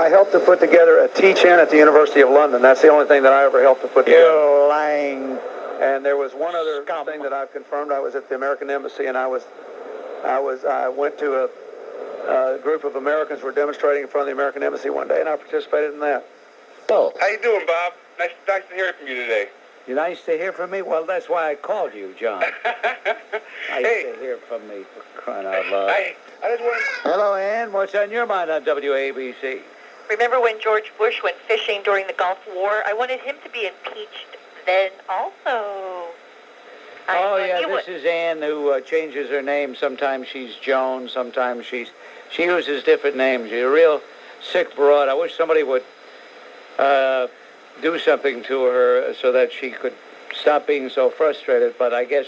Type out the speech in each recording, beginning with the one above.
I helped to put together a teach-in at the University of London. That's the only thing that I ever helped to put together. You're lying. And there was one other thing that I've confirmed. I was at the American Embassy, and I went to a group of Americans who were demonstrating in front of the American Embassy one day, and I participated in that. Oh. How you doing, Bob? Nice to hear from you today. You nice to hear from me? Well, that's why I called you, John. Nice to hear from me, for crying out loud. I just want. Hello, Ann. What's on your mind on WABC? Remember when George Bush went fishing during the Gulf War? I wanted him to be impeached then also. This is Ann who changes her name. Sometimes she's Joan, sometimes she uses different names. She's a real sick broad. I wish somebody would do something to her so that she could stop being so frustrated, but I guess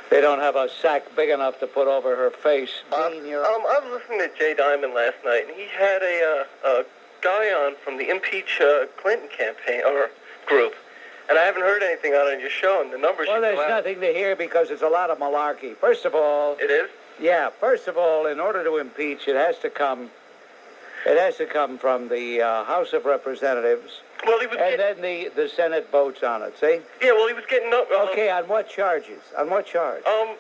they don't have a sack big enough to put over her face. I was listening to Jay Diamond last night, and he had a guy on from the impeach Clinton campaign or group, and I haven't heard anything on your show, and the numbers. Well, there's nothing to hear because it's a lot of malarkey. First of all, it is. Yeah. First of all, in order to impeach, it has to come from the House of Representatives. Well, he was. And then the Senate votes on it. See? Yeah. Well, he was getting up. Okay. On what charges? On what charge? I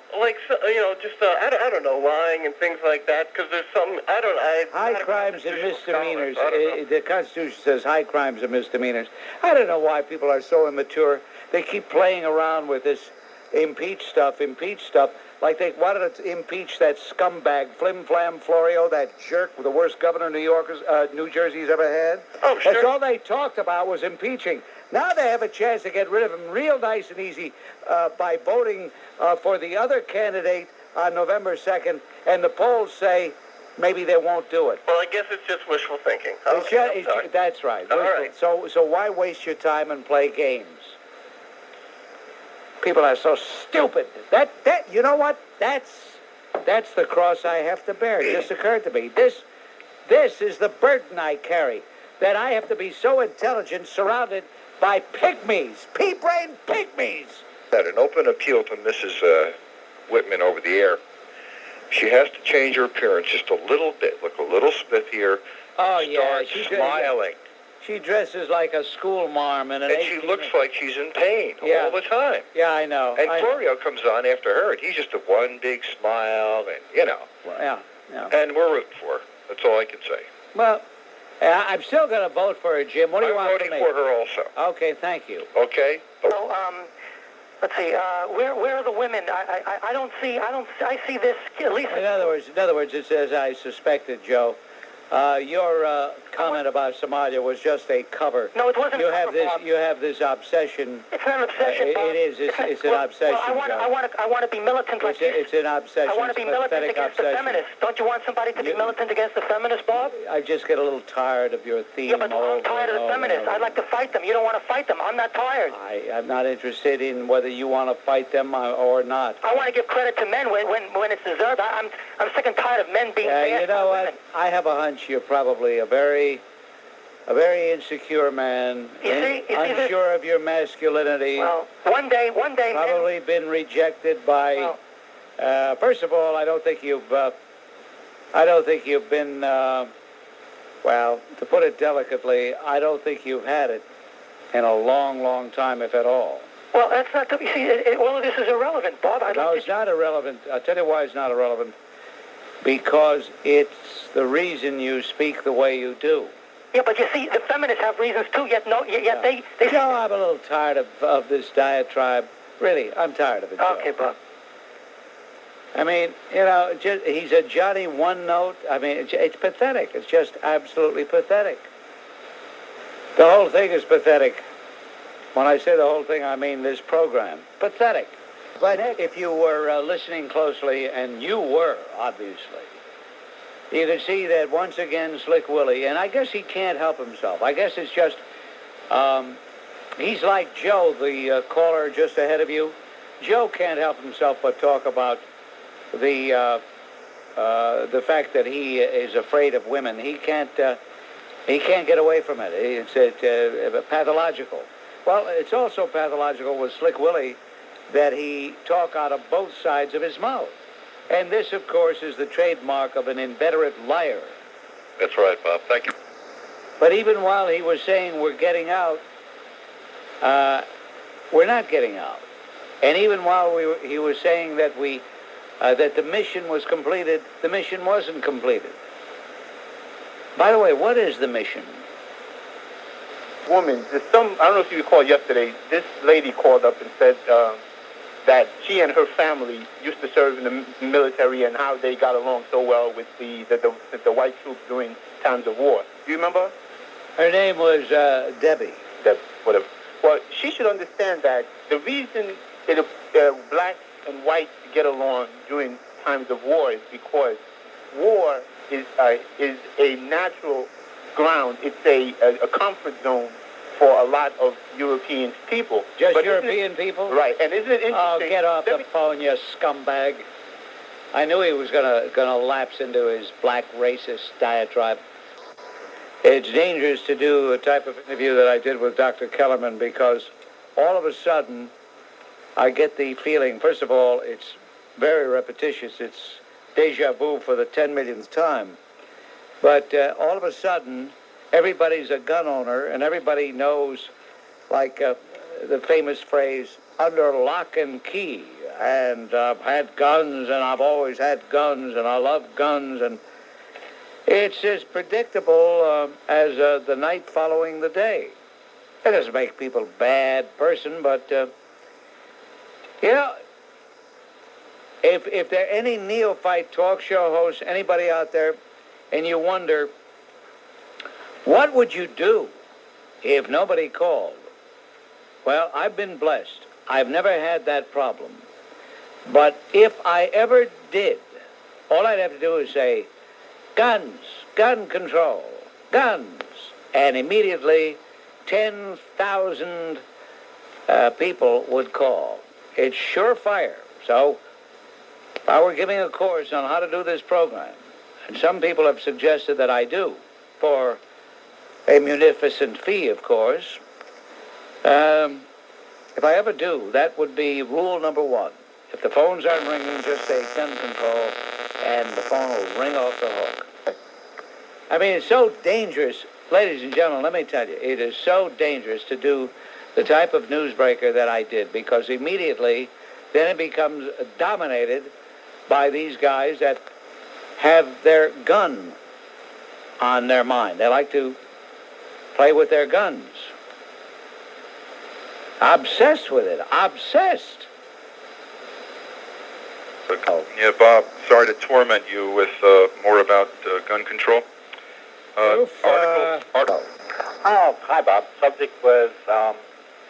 don't know, lying and things like that. Because there's some. High crimes and misdemeanors. The Constitution says high crimes and misdemeanors. I don't know why people are so immature. They keep playing around with this impeach stuff. Like they wanted to impeach that scumbag, Flim-Flam-Florio, that jerk, the worst governor New Jersey's ever had. Oh, sure. That's all they talked about was impeaching. Now they have a chance to get rid of him real nice and easy by voting for the other candidate on November 2nd, and the polls say maybe they won't do it. Well, I guess it's just wishful thinking. That's right. All right. So why waste your time and play games? People are so stupid. That you know what? That's the cross I have to bear. It just occurred to me. This is the burden I carry. That I have to be so intelligent, surrounded by pygmies, pea-brained pygmies. That an open appeal to Mrs. Whitman over the air. She has to change her appearance just a little bit. Look a little spiffier. Oh, yeah. She's smiling. She dresses like a school marm in an. And she looks like she's in pain all the time. Yeah, I know. And Florio comes on after her, and he's just a one big smile, and Well, yeah. And we're rooting for her. That's all I can say. Well, I'm still going to vote for her, Jim. What do you want from me? I'm voting for her also. Okay, thank you. Okay. So, let's see. Where are the women? I see this at least. In other words, it says I suspected, Joe. Your comment about Somalia was just a cover. No, it wasn't. You have this obsession. It's not an obsession, Bob. It is. It's an obsession. Well, I want to be militant like you. It's an obsession. I want to be militant against the feminists. Don't you want somebody to be militant against the feminists, Bob? I just get a little tired of your theme. Yeah, but I'm tired of the feminists. I'd like to fight them. You don't want to fight them. I'm not tired. I'm not interested in whether you want to fight them or not. I want to give credit to men when it's deserved. I'm sick and tired of men being bad. You know what? I have a hunch you're probably a very insecure man, unsure of your masculinity. Well, one day, probably been rejected by. First of all, I don't think you've been. Well, to put it delicately, I don't think you've had it in a long, long time, if at all. Well, that's not. You see, all of this is irrelevant, Bob. No, it's not irrelevant. I'll tell you why it's not irrelevant. Because it's the reason you speak the way you do. Yeah, but you see, the feminists have reasons too. Yet they. Joe, I'm a little tired of this diatribe. Really, I'm tired of it, Joe. Okay, Bob. I mean, he's a Johnny one note. I mean, it's pathetic. It's just absolutely pathetic. The whole thing is pathetic. When I say the whole thing, I mean this program. Pathetic. But if you were listening closely, and you were, obviously, you could see that once again Slick Willie, and I guess he can't help himself. I guess it's just, he's like Joe, the caller just ahead of you. Joe can't help himself but talk about the fact that he is afraid of women. He can't get away from it. It's pathological. Well, it's also pathological with Slick Willie that he talk out of both sides of his mouth. And this, of course, is the trademark of an inveterate liar. That's right, Bob. Thank you. But even while he was saying we're getting out, we're not getting out. And even while he was saying that that the mission was completed, the mission wasn't completed. By the way, what is the mission? Woman, I don't know if you recall yesterday, this lady called up and said that she and her family used to serve in the military and how they got along so well with the white troops during times of war. Do you remember? Her name was Debbie. Whatever. Well, she should understand that the reason that blacks and whites get along during times of war is because war is a natural ground. It's a comfort zone for a lot of European people. Just European people? Right. And isn't it interesting? Oh, get off the phone, you scumbag. I knew he was gonna lapse into his black racist diatribe. It's dangerous to do a type of interview that I did with Dr. Kellerman because all of a sudden I get the feeling, first of all, it's very repetitious. It's deja vu for the 10 millionth time. But all of a sudden, everybody's a gun owner, and everybody knows, like the famous phrase, under lock and key. And I've had guns, and I've always had guns, and I love guns. And it's as predictable as the night following the day. It doesn't make people a bad person, but, you know, if there are any neophyte talk show hosts, anybody out there, and you wonder, what would you do if nobody called? Well, I've been blessed. I've never had that problem. But if I ever did, all I'd have to do is say, guns, gun control, guns. And immediately 10,000 people would call. It's surefire. So if I were giving a course on how to do this program, and some people have suggested that I do, for a munificent fee, of course, if I ever do, that would be rule number one. If the phones aren't ringing, just say gun control, and the phone will ring off the hook. I mean, it's so dangerous. Ladies and gentlemen, let me tell you, it is so dangerous to do the type of newsbreaker that I did, because immediately then it becomes dominated by these guys that have their gun on their mind. They like to play with their guns. Obsessed with it. Obsessed. Yeah, Bob, sorry to torment you with more about gun control. Article. Oh, hi, Bob. Subject was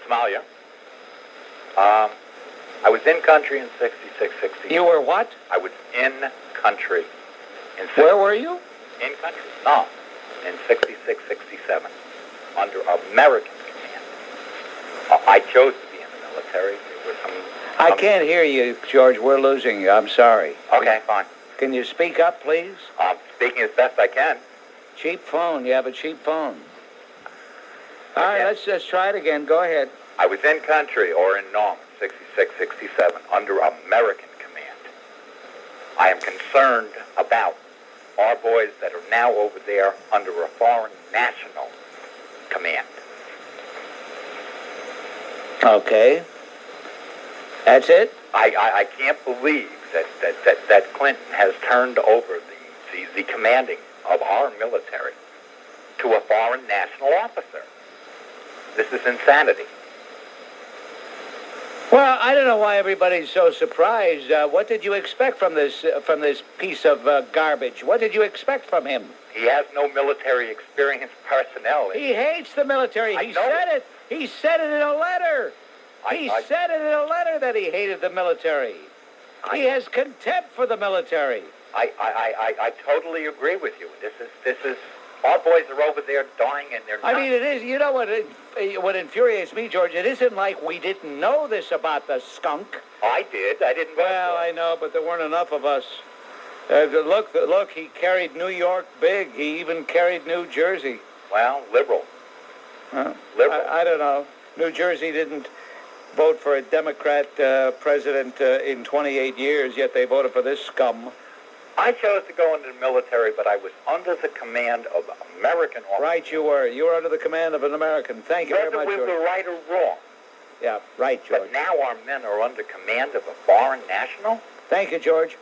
Somalia. I was in country in 66, 67. You were what? I was in country. Where were you? In country. No. In 66, 67. Under American command. I chose to be in the military. There were some I can't hear you, George. We're losing you. I'm sorry. Okay, fine. Can you speak up, please? I'm speaking as best I can. Cheap phone. You have a cheap phone. All right, let's try it again. Go ahead. I was in country, or in Norwalk, 66, 67, under American command. I am concerned about our boys that are now over there under a foreign national command. Okay. That's it? I can't believe that Clinton has turned over the commanding of our military to a foreign national officer. This is insanity. Well, I don't know why everybody's so surprised. What did you expect from this piece of garbage? What did you expect from him? He has no military experience personnel. He hates the military. He said it. He said it in a letter. He said it in a letter that he hated the military. He has contempt for the military. I totally agree with you. This is our boys are over there dying, and they're not. I mean, it is. You know what infuriates me, George? It isn't like we didn't know this about the skunk. I did. I didn't. Well, I know, but there weren't enough of us. Look, he carried New York big. He even carried New Jersey. Well, liberal. Liberal. I don't know. New Jersey didn't vote for a Democrat president in 28 years, yet they voted for this scum. I chose to go into the military, but I was under the command of American officer. Right, you were. You were under the command of an American. Thank you very Whether much, we George. were right or wrong. Yeah, right, George. But now our men are under command of a foreign national? Thank you, George.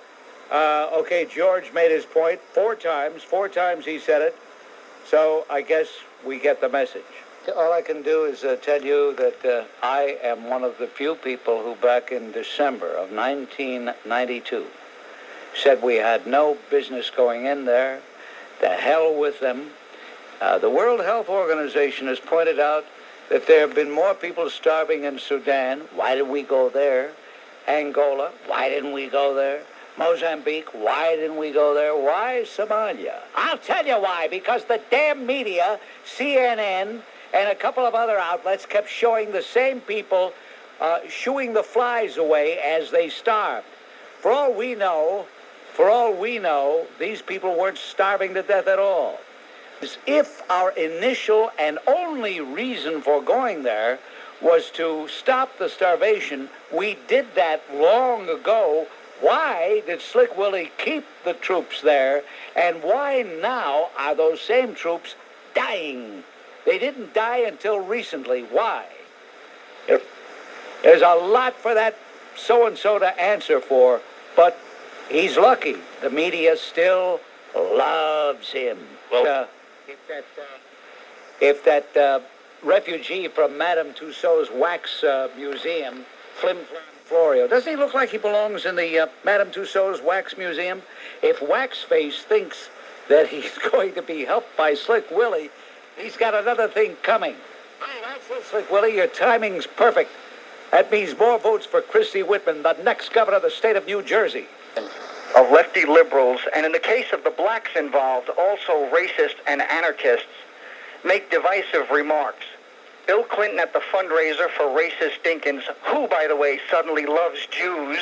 Okay, George made his point 4 times. 4 times he said it. So I guess we get the message. All I can do is tell you that I am one of the few people who back in December of 1992 said we had no business going in there. The hell with them. The World Health Organization has pointed out that there have been more people starving in Sudan. Why did we go there? Angola. Why didn't we go there? Mozambique. Why didn't we go there? Why Somalia? I'll tell you why. Because the damn media, CNN, and a couple of other outlets kept showing the same people shooing the flies away as they starved. For all we know, these people weren't starving to death at all. If our initial and only reason for going there was to stop the starvation, we did that long ago. Why did Slick Willie keep the troops there? And why now are those same troops dying? They didn't die until recently. Why? There's a lot for that so-and-so to answer for, but he's lucky. The media still loves him. Well, if that refugee from Madame Tussauds wax museum, Florio, doesn't he look like he belongs in the Madame Tussauds wax museum? If Waxface thinks that he's going to be helped by Slick Willie, he's got another thing coming. Oh, that's it, Slick Willie. Your timing's perfect. That means more votes for Christy Whitman, the next governor of the state of New Jersey. Of lefty liberals, and in the case of the blacks involved, also racist and anarchists, make divisive remarks. Bill Clinton at the fundraiser for racist Dinkins, who, by the way, suddenly loves Jews.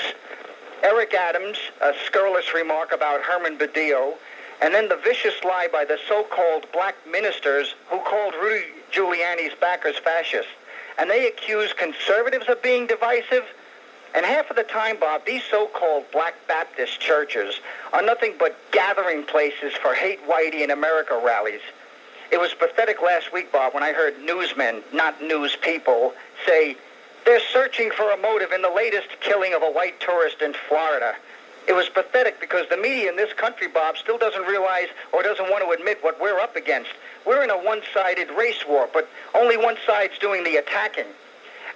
Eric Adams, a scurrilous remark about Herman Badillo, and then the vicious lie by the so-called black ministers who called Rudy Giuliani's backers fascists. And they accuse conservatives of being divisive. And half of the time, Bob, these so-called black Baptist churches are nothing but gathering places for hate whitey in America rallies. It was pathetic last week, Bob, when I heard newsmen, not news people, say they're searching for a motive in the latest killing of a white tourist in Florida. It was pathetic because the media in this country, Bob, still doesn't realize or doesn't want to admit what we're up against. We're in a one-sided race war, but only one side's doing the attacking.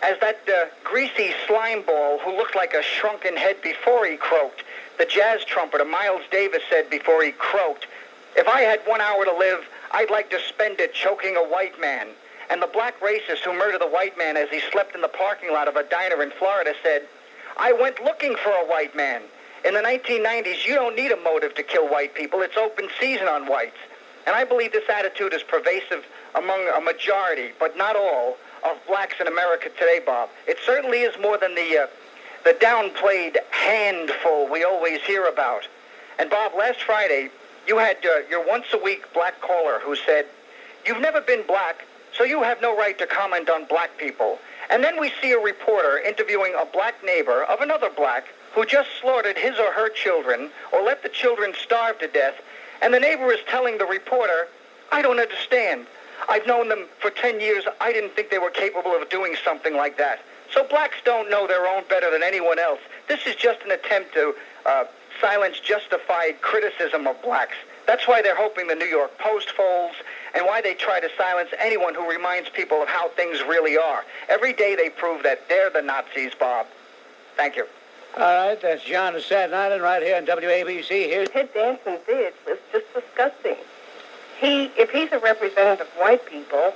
As that greasy slime ball who looked like a shrunken head before he croaked, the jazz trumpeter Miles Davis said before he croaked, "If I had 1 hour to live, I'd like to spend it choking a white man." And the black racist who murdered the white man as he slept in the parking lot of a diner in Florida said, "I went looking for a white man." In the 1990s, you don't need a motive to kill white people. It's open season on whites. And I believe this attitude is pervasive among a majority, but not all, of blacks in America today, Bob. It certainly is more than the downplayed handful we always hear about. And Bob, last Friday, you had your once-a-week black caller who said, "You've never been black, so you have no right to comment on black people." And then we see a reporter interviewing a black neighbor of another black who just slaughtered his or her children or let the children starve to death, and the neighbor is telling the reporter, "I don't understand. I've known them for 10 years. I didn't think they were capable of doing something like that." So blacks don't know their own better than anyone else. This is just an attempt to silence justified criticism of blacks. That's why they're hoping the New York Post folds and why they try to silence anyone who reminds people of how things really are. Every day they prove that they're the Nazis, Bob. Thank you. All right, that's John of Staten Island right here on WABC. Here's Ted Danson did was just disgusting. If he's a representative of white people,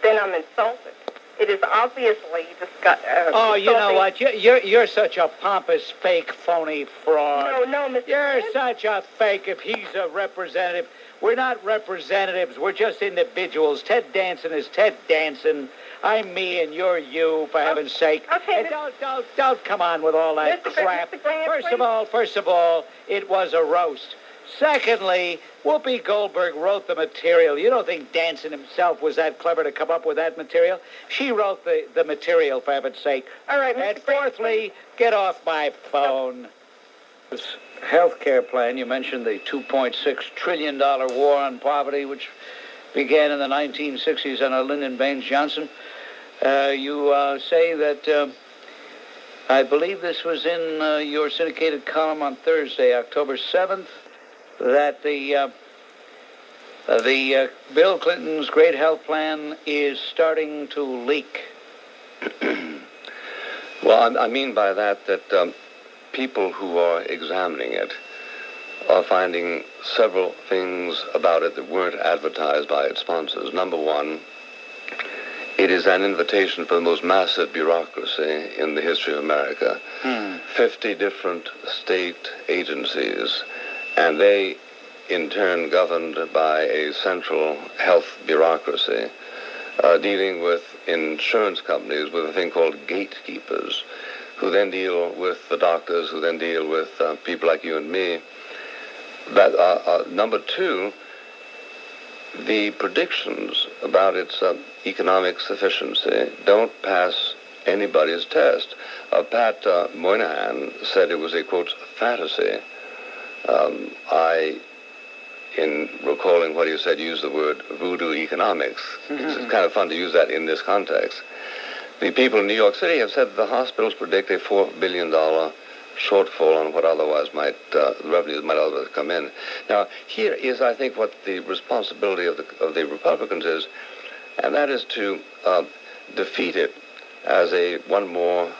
then I'm insulted. It is obviously disgusting. Oh, you know what? You're such a pompous, fake, phony fraud. No, Mr. You're such a fake. If he's a representative, we're not representatives. We're just individuals. Ted Danson is Ted Danson. I'm me and you're you, for heaven's sake. Okay, and don't come on with all that crap. Mr. Grant, First of all, it was a roast. Secondly, Whoopi Goldberg wrote the material. You don't think Danson himself was that clever to come up with that material? She wrote the material, for heaven's sake. All right, Mr. And fourthly, get off my phone. This health care plan, you mentioned the $2.6 trillion war on poverty, which began in the 1960s under Lyndon Baines Johnson. You say that, I believe this was in your syndicated column on Thursday, October 7th, that the Bill Clinton's great health plan is starting to leak. Well, I mean by that people who are examining it are finding several things about it that weren't advertised by its sponsors. Number one, it is an invitation for the most massive bureaucracy in the history of America. 50 different state agencies, and they, in turn, governed by a central health bureaucracy, dealing with insurance companies with a thing called gatekeepers, who then deal with the doctors, who then deal with people like you and me. Number two, the predictions about its economic sufficiency don't pass anybody's test. Pat Moynihan said it was a, quote, fantasy. In recalling what he said, used the word voodoo economics. It's kind of fun to use that in this context. The people in New York City have said that the hospitals predict a $4 billion shortfall on what otherwise might, revenues might otherwise come in. Now, here is, I think, what the responsibility of the Republicans is, and that is to defeat it as one more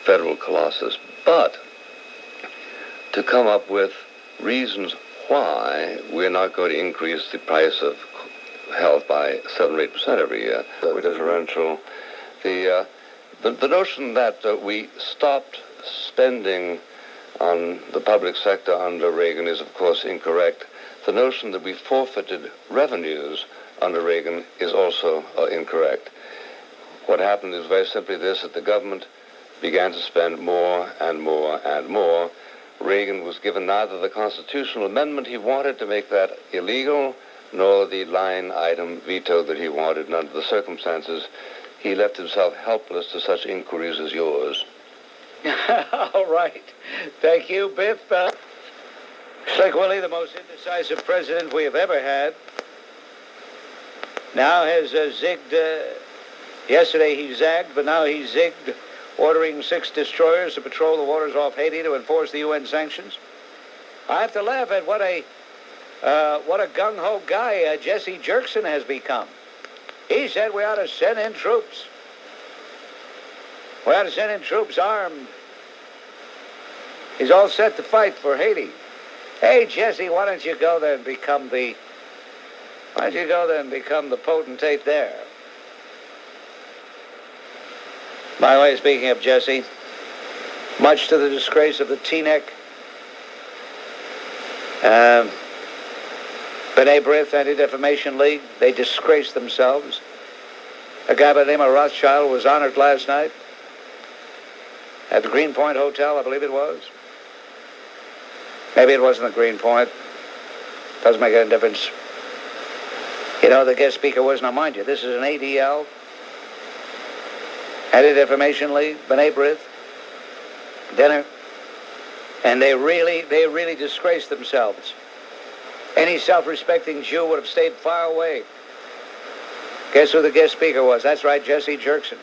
federal colossus, but to come up with reasons why we're not going to increase the price of health by 7 or 8% every year. The differential. The notion that we stopped spending on the public sector under Reagan is, of course, incorrect. The notion that we forfeited revenues under Reagan is also incorrect. What happened is very simply this, that the government began to spend more and more and more. Reagan was given neither the constitutional amendment he wanted to make that illegal, nor the line item veto that he wanted, and under the circumstances, he left himself helpless to such inquiries as yours. All right. Thank you, Biff. Slick Willie, the most indecisive president we have ever had, now has zigged. Yesterday he zagged, but now he's zigged, ordering 6 destroyers to patrol the waters off Haiti to enforce the UN sanctions. I have to laugh at what a gung-ho guy Jesse Jerkson has become. He said we ought to send in troops. We ought to send in troops armed. He's all set to fight for Haiti. Hey, Jesse, why don't you go there and become the potentate there? By the way, speaking of Jesse, much to the disgrace of the Teaneck, B'nai B'rith Anti-Defamation League, they disgraced themselves. A guy by the name of Rothschild was honored last night at the Greenpoint Hotel, I believe it was. Maybe it wasn't the Greenpoint. Doesn't make any difference. You know, the guest speaker was, now mind you, this is an ADL, Anti-Defamation League, B'nai B'rith, dinner, and they really disgraced themselves. Any self-respecting Jew would have stayed far away. Guess who the guest speaker was? That's right, Jesse Jerkson.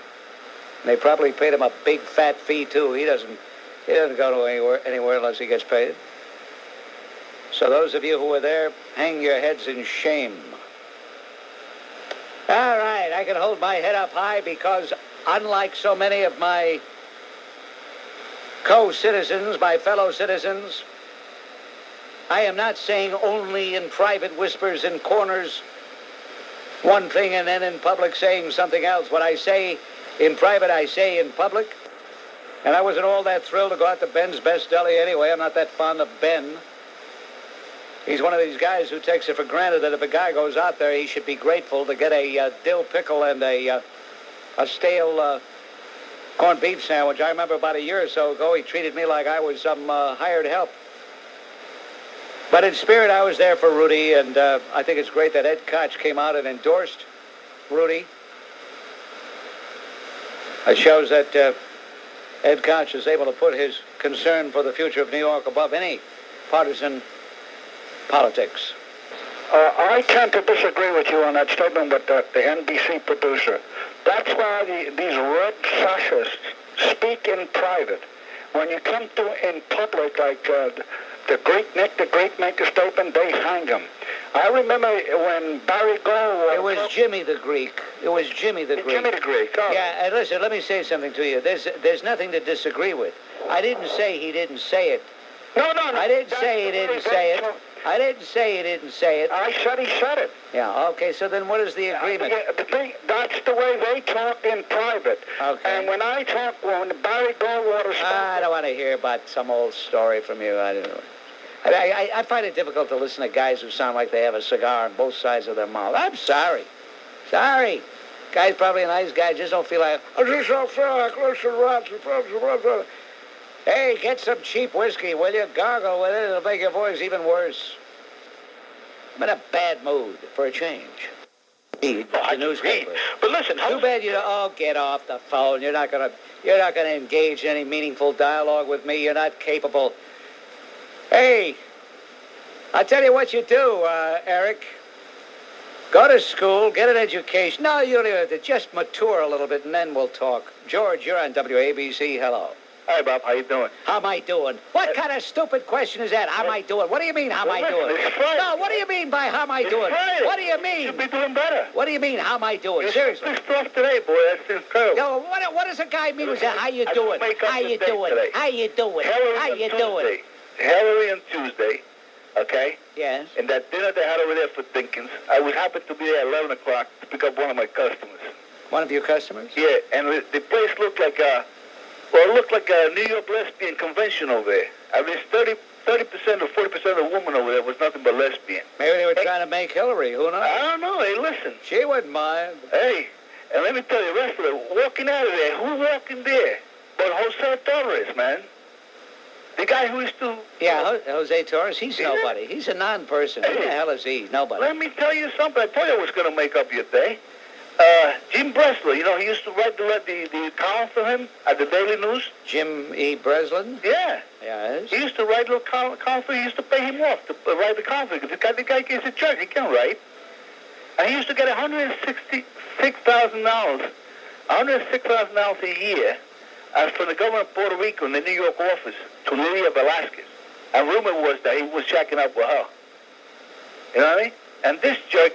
And they probably paid him a big fat fee too. He doesn't go to anywhere unless he gets paid. So those of you who were there, hang your heads in shame. All right, I can hold my head up high because unlike so many of my co-citizens, my fellow citizens, I am not saying only in private whispers in corners one thing and then in public saying something else. What I say in private, I say in public. And I wasn't all that thrilled to go out to Ben's Best Deli anyway. I'm not that fond of Ben. He's one of these guys who takes it for granted that if a guy goes out there, he should be grateful to get a dill pickle and a stale corned beef sandwich. I remember about a year or so ago, he treated me like I was some hired help. But in spirit, I was there for Rudy, and I think it's great that Ed Koch came out and endorsed Rudy. It shows that Ed Koch is able to put his concern for the future of New York above any partisan politics. I tend to disagree with you on that statement with the NBC producer. That's why these red fascists speak in private. When you come to in public, like the Greek make a statement, they hang him. I remember when Barry Gold... It was Jimmy the Greek. It was Jimmy the Greek. Jimmy the Greek. Oh. Yeah, and listen, let me say something to you. There's nothing to disagree with. I didn't say he didn't say it. No. I didn't say he didn't say it. I didn't say he didn't say it. I said he said it. Yeah, okay, so then what is the agreement? That's the way they talk in private. Okay. And when I talk, when Barry Goldwater spoke... I don't want to hear about some old story from you. I don't know. I find it difficult to listen to guys who sound like they have a cigar on both sides of their mouth. I'm sorry. Sorry. Guy's probably a nice guy, just don't feel like, I just don't feel like listening. Hey, get some cheap whiskey, will you? Gargle with it. It'll make your voice even worse. I'm in a bad mood for a change. Read the newspaper. But listen, too bad you. Oh, get off the phone. You're not gonna engage in any meaningful dialogue with me. You're not capable. Hey, I'll tell you what you do, Eric. Go to school, get an education. No, you don't even have to. Just mature a little bit, and then we'll talk. George, you're on WABC. Hello. Hi, Bob. How you doing? How am I doing? What kind of stupid question is that? How am I doing? What do you mean, how am I doing? No, what do you mean by how am I doing? What do you mean? You should be doing better. What do you mean, how am I doing? Seriously. This stuff today, boy, that's incredible. No, what does a guy mean with that? How you doing? How you doing? How you doing? How you doing? Hillary on Tuesday, okay? Yes. And that dinner they had over there for Dinkins, I was happy to be there at 11 o'clock to pick up one of my customers. One of your customers? Yeah, and the place looked like a New York lesbian convention over there. I mean, 30% or 40% of the women over there was nothing but lesbian. Maybe they were trying to make Hillary. Who knows? I don't know. Hey, listen. She wouldn't mind. Hey, and let me tell you, the rest of it, walking out of there, who walked in there? But Jose Torres, man. The guy who used to... Yeah, Jose Torres, he's nobody. He's a non-person. Who the hell is he? Nobody. Let me tell you something. I told you I was going to make up your day. Jim Breslin, you know, he used to write the column for him at the Daily News. Jim E. Breslin? Yeah. Yes. He used to write a little column for him. He used to pay him off to write the column for him. The guy gets a check. He can write. And he used to get $166,000. $106,000 a year from the governor of Puerto Rico in the New York office to Lilia Velasquez. And rumor was that he was checking up with her. You know what I mean? And this jerk,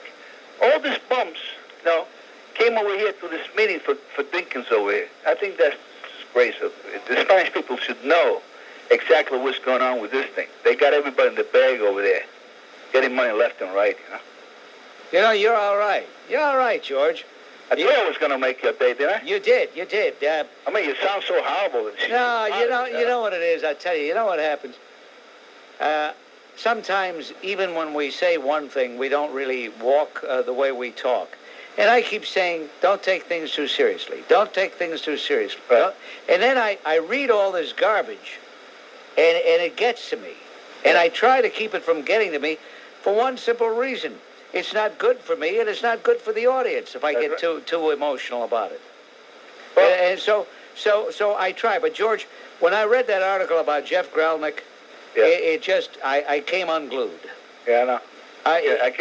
all these bumps, you know, came over here to this meeting for Dinkins over here. I think that's disgrace. The Spanish people should know exactly what's going on with this thing. They got everybody in the bag over there, getting money left and right, you know. You know, you're all right. You're all right, George. I told you I was going to make your day, didn't I? You did. I mean, you sound so horrible. No, you know what it is. I tell you know what happens. Sometimes, even when we say one thing, we don't really walk the way we talk. And I keep saying, don't take things too seriously. Don't take things too seriously. Right. And then I read all this garbage, and it gets to me. And I try to keep it from getting to me for one simple reason. It's not good for me, and it's not good for the audience if I get too emotional about it. Well, and so I try. But, George, when I read that article about Jeff Grelnick, it just, I came unglued. Yeah, I know. I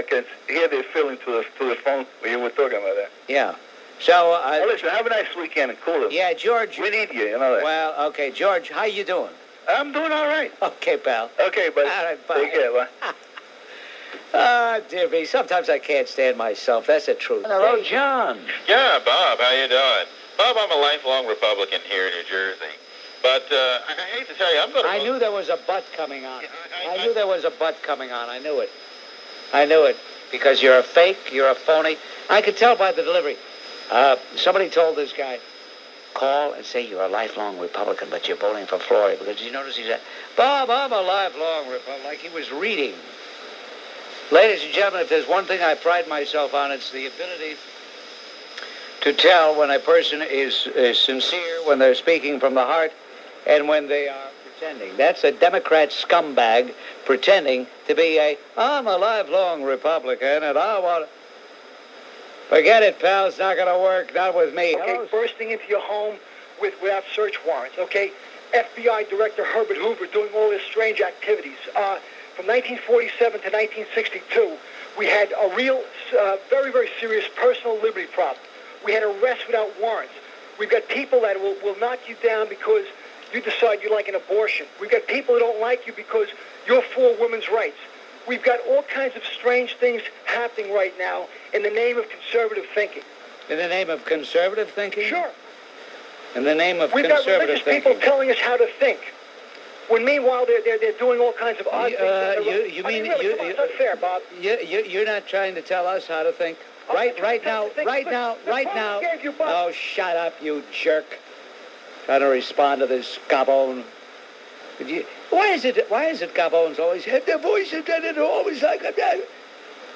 can hear the feeling to the phone when you were talking about that. Yeah. So, well, listen, have a nice weekend and cool it. Yeah, George. We need you know that. Well, okay, George, how you doing? I'm doing all right. Okay, pal. Okay, buddy. All right, bye. Take care, bye. Dear me, sometimes I can't stand myself. That's the truth. Hello, John. Yeah, Bob, how you doing? Bob, I'm a lifelong Republican here in New Jersey. But I hate to tell you, I'm going to... I knew there was a butt coming on. I knew there was a butt coming on. I knew it. I knew it. Because you're a fake, you're a phony. I could tell by the delivery. Somebody told this guy, call and say you're a lifelong Republican, but you're voting for Florio. Because you notice he said, Bob, I'm a lifelong Republican, like he was reading. Ladies and gentlemen, if there's one thing I pride myself on, it's the ability to tell when a person is sincere, when they're speaking from the heart, and when they are pretending. That's a Democrat scumbag pretending to be I'm a lifelong Republican, and I want to... Forget it, pal. It's not going to work. Not with me. Okay, bursting into your home without search warrants, okay? FBI Director Herbert Hoover doing all his strange activities. From 1947 to 1962, we had a real, very, very serious personal liberty problem. We had arrests without warrants. We've got people that will knock you down because you decide you like an abortion. We've got people who don't like you because you're for women's rights. We've got all kinds of strange things happening right now in the name of conservative thinking. In the name of conservative thinking? Sure. In the name of We've got conservative religious thinking. people telling us how to think. When meanwhile they're doing all kinds of odd things. It's unfair, Bob. You're not trying to tell us how to think? Right now. Oh, shut up, you jerk. Trying to respond to this Gavone. Why is it Gavones always have their voices and they're always like that?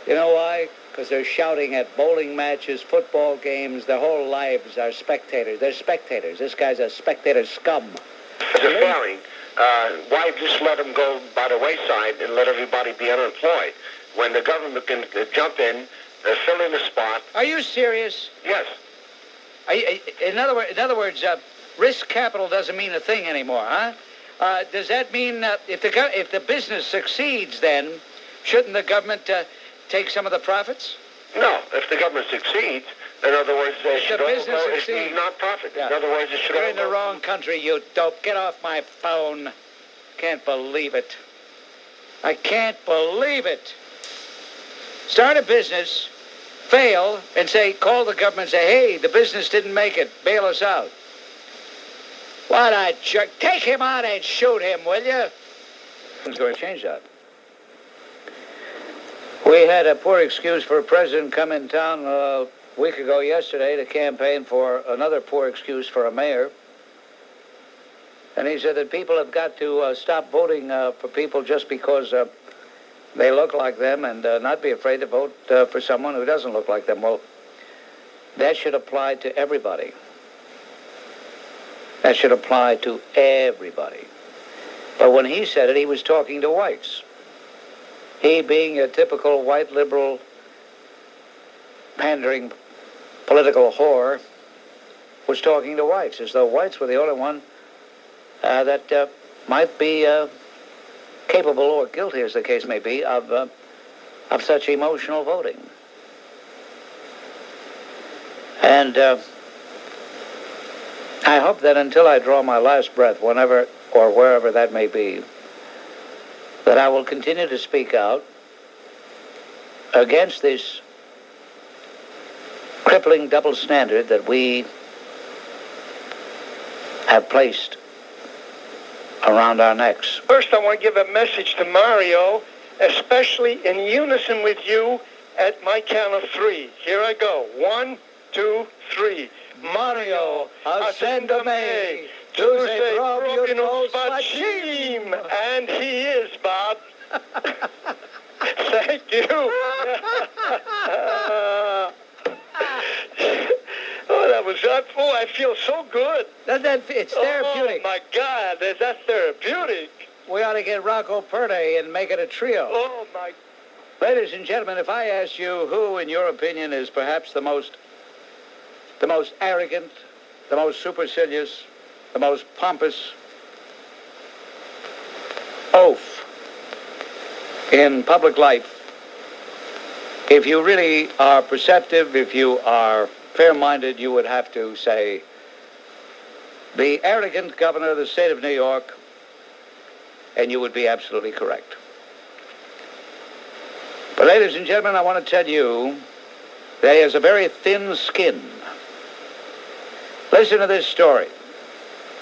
You know why? Because they're shouting at bowling matches, football games. Their whole lives are spectators. They're spectators. This guy's a spectator scum. As a failing, why just let them go by the wayside and let everybody be unemployed when the government can jump in, fill in the spot? Are you serious? Yes. In other words, risk capital doesn't mean a thing anymore, huh? Does that mean if the business succeeds, then shouldn't the government take some of the profits? No. If the government succeeds, in other words, they should all go as the non-profit. Yeah. In other words, it should You're all in the wrong country, you dope. Get off my phone. Can't believe it. I can't believe it. Start a business, fail, and call the government and say, hey, the business didn't make it. Bail us out. What a jerk. Take him out and shoot him, will you? Who's going to change that? We had a poor excuse for a president come in town a week ago yesterday to campaign for another poor excuse for a mayor. And he said that people have got to stop voting for people just because they look like them and not be afraid to vote for someone who doesn't look like them. Well, that should apply to everybody. That should apply to everybody. But when he said it, he was talking to whites. He, being a typical white liberal, pandering political whore, was talking to whites, as though whites were the only one that might be capable or guilty, as the case may be, of such emotional voting. And I hope that until I draw my last breath, whenever or wherever that may be, that I will continue to speak out against this crippling double standard that we have placed around our necks. First, I want to give a message to Mario, especially in unison with you at my count of 3. Here I go. 1, 2, 3. Mario, ascendame to the proprio spacim. And he is, Bob. Thank you. Oh, that was that. Oh, I feel so good. It's therapeutic. Oh, my God, that's therapeutic. We ought to get Rocco Perde and make it a trio. Oh, my. Ladies and gentlemen, if I asked you who, in your opinion, is perhaps the most arrogant, the most supercilious, the most pompous oaf in public life, if you really are perceptive, if you are fair-minded, you would have to say the arrogant governor of the state of New York, and you would be absolutely correct. But ladies and gentlemen, I want to tell you that he has a very thin skin. Listen to this story.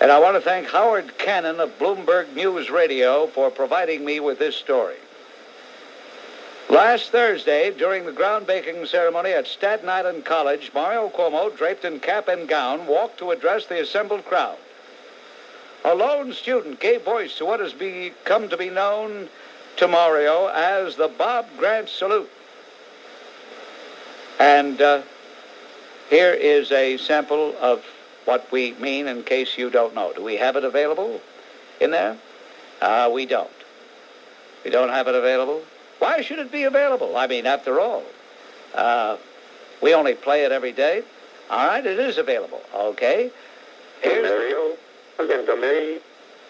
And I want to thank Howard Cannon of Bloomberg News Radio for providing me with this story. Last Thursday, during the groundbreaking ceremony at Staten Island College, Mario Cuomo, draped in cap and gown, walked to address the assembled crowd. A lone student gave voice to what has come to be known to Mario as the Bob Grant salute. And here is a sample of what we mean in case you don't know. Do we have it available in there? We don't. We don't have it available. Why should it be available? I mean, after all, we only play it every day. All right, it is available. Okay. Mario, agenda me,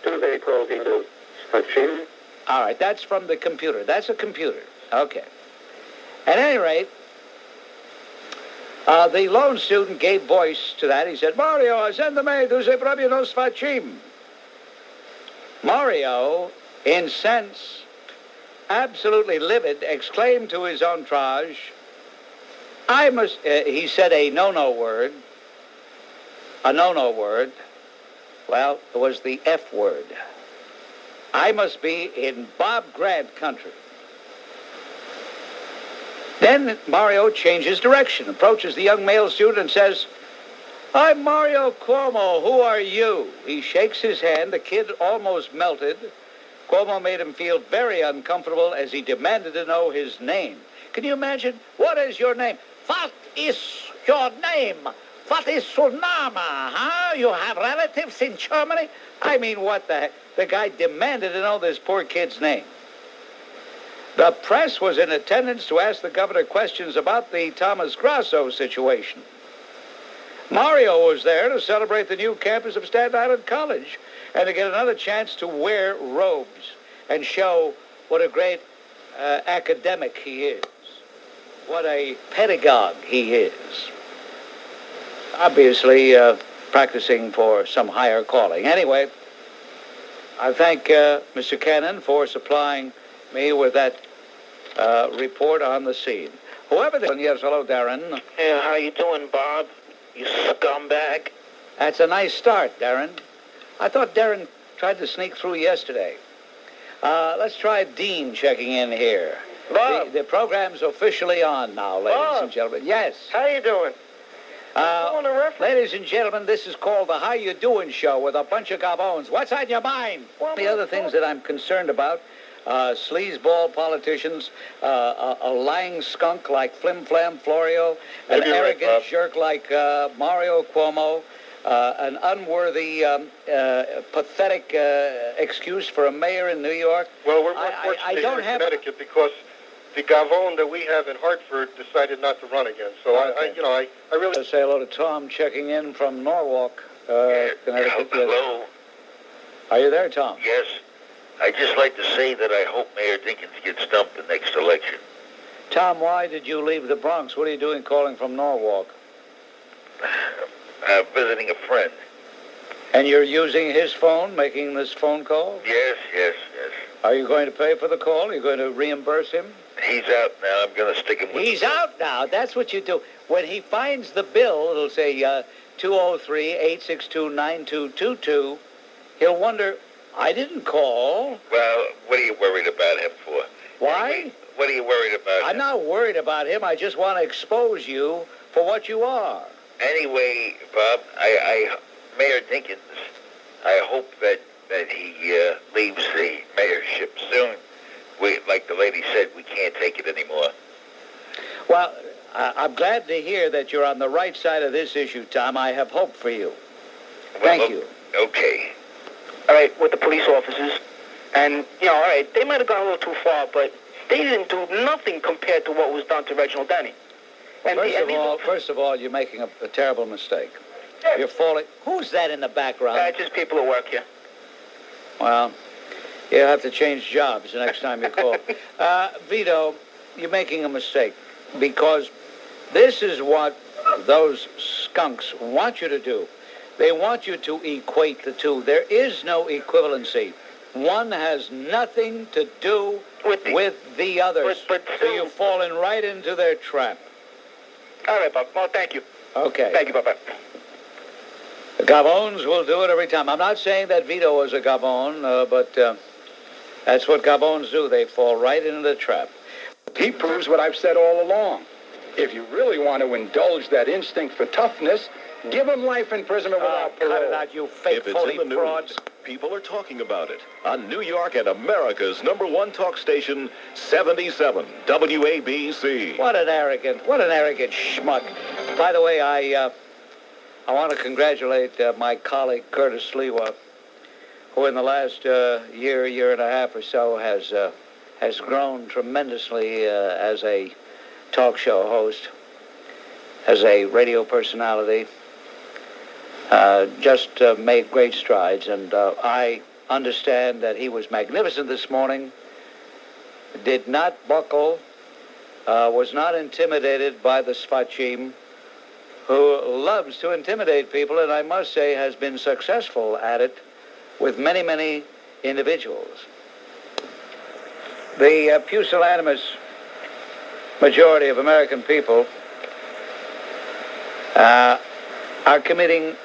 do they Pro-Dinkins, Hachim. All right, that's from the computer. That's a computer. Okay. At any rate, the loan student gave voice to that. He said, Mario, agenda me, do they Pro-Dinkins, Hachim. Mario, incensed, absolutely livid, exclaimed to his entourage, I must, he said a no-no word. A no-no word. Well, it was the F word. I must be in Bob Grant country. Then Mario changes direction, approaches the young male student and says, I'm Mario Cuomo. Who are you? He shakes his hand. The kid almost melted. Cuomo made him feel very uncomfortable as he demanded to know his name. Can you imagine? What is your name? What is your name? What is your name, huh? You have relatives in Germany? I mean, what the heck? The guy demanded to know this poor kid's name. The press was in attendance to ask the governor questions about the Thomas Grasso situation. Mario was there to celebrate the new campus of Staten Island College and to get another chance to wear robes and show what a great academic he is, what a pedagogue he is. Obviously, practicing for some higher calling. Anyway, I thank Mr. Cannon for supplying me with that report on the scene. Whoever the... Yes, hello, Darren. Yeah, how you doing, Bob? You scumbag. That's a nice start, Darren. I thought Darren tried to sneak through yesterday. Let's try Dean checking in here. Bob. The program's officially on now, ladies and gentlemen. Yes. How you doing? Ladies and gentlemen, this is called the How You Doing Show with a bunch of Gavones. What's on your mind? The other things that I'm concerned about, sleazeball politicians, a lying skunk like Flim Flam Florio, an arrogant jerk like Mario Cuomo, an unworthy, pathetic excuse for a mayor in New York. Well, we're fortunate here in Connecticut because the Gavone that we have in Hartford decided not to run again. So I really... Let's say hello to Tom checking in from Norwalk, Connecticut. Hello. Are you there, Tom? Yes. I'd just like to say that I hope Mayor Dinkins gets stumped the next election. Tom, why did you leave the Bronx? What are you doing calling from Norwalk? Visiting a friend. And you're using his phone, making this phone call? Yes. Are you going to pay for the call? Are you going to reimburse him? He's out now. I'm going to stick him with He's out now. That's what you do. When he finds the bill, it'll say 203-862-9222. He'll wonder, I didn't call. Well, what are you worried about him for? Why? Anyway, what are you worried about I'm not worried about him. I just want to expose you for what you are. Anyway, Bob, Mayor Dinkins, I hope that he leaves the mayorship soon. Like the lady said, we can't take it anymore. Well, I'm glad to hear that you're on the right side of this issue, Tom. I have hope for you. Thank you. Okay. All right, with the police officers. And, all right, they might have gone a little too far, but they didn't do nothing compared to what was done to Reginald Denny. And First of all, you're making a terrible mistake. You're falling... Who's that in the background? Just people who work here. Well, you'll have to change jobs the next time you call. Vito, you're making a mistake because this is what those skunks want you to do. They want you to equate the two. There is no equivalency. One has nothing to do with the others. So you've fallen right into their trap. All right, Bob. Well, thank you. Okay. Thank you, Bob. The Gavones will do it every time. I'm not saying that Vito was a Gavone, but that's what Gavones do. They fall right into the trap. He proves what I've said all along. If you really want to indulge that instinct for toughness, give him life imprisonment without parole. Cut it out, you fake If it's phony in the frauds. news, people are talking about it on New York and America's #1 talk station, 77 WABC. What an arrogant schmuck. By the way, I want to congratulate my colleague Curtis Sliwa, who in the last year and a half or so has grown tremendously as a talk show host, as a radio personality. just made great strides, and I understand that he was magnificent this morning, did not buckle, was not intimidated by the Sfachim, who loves to intimidate people, and I must say has been successful at it with many, many individuals. The pusillanimous majority of American people are committing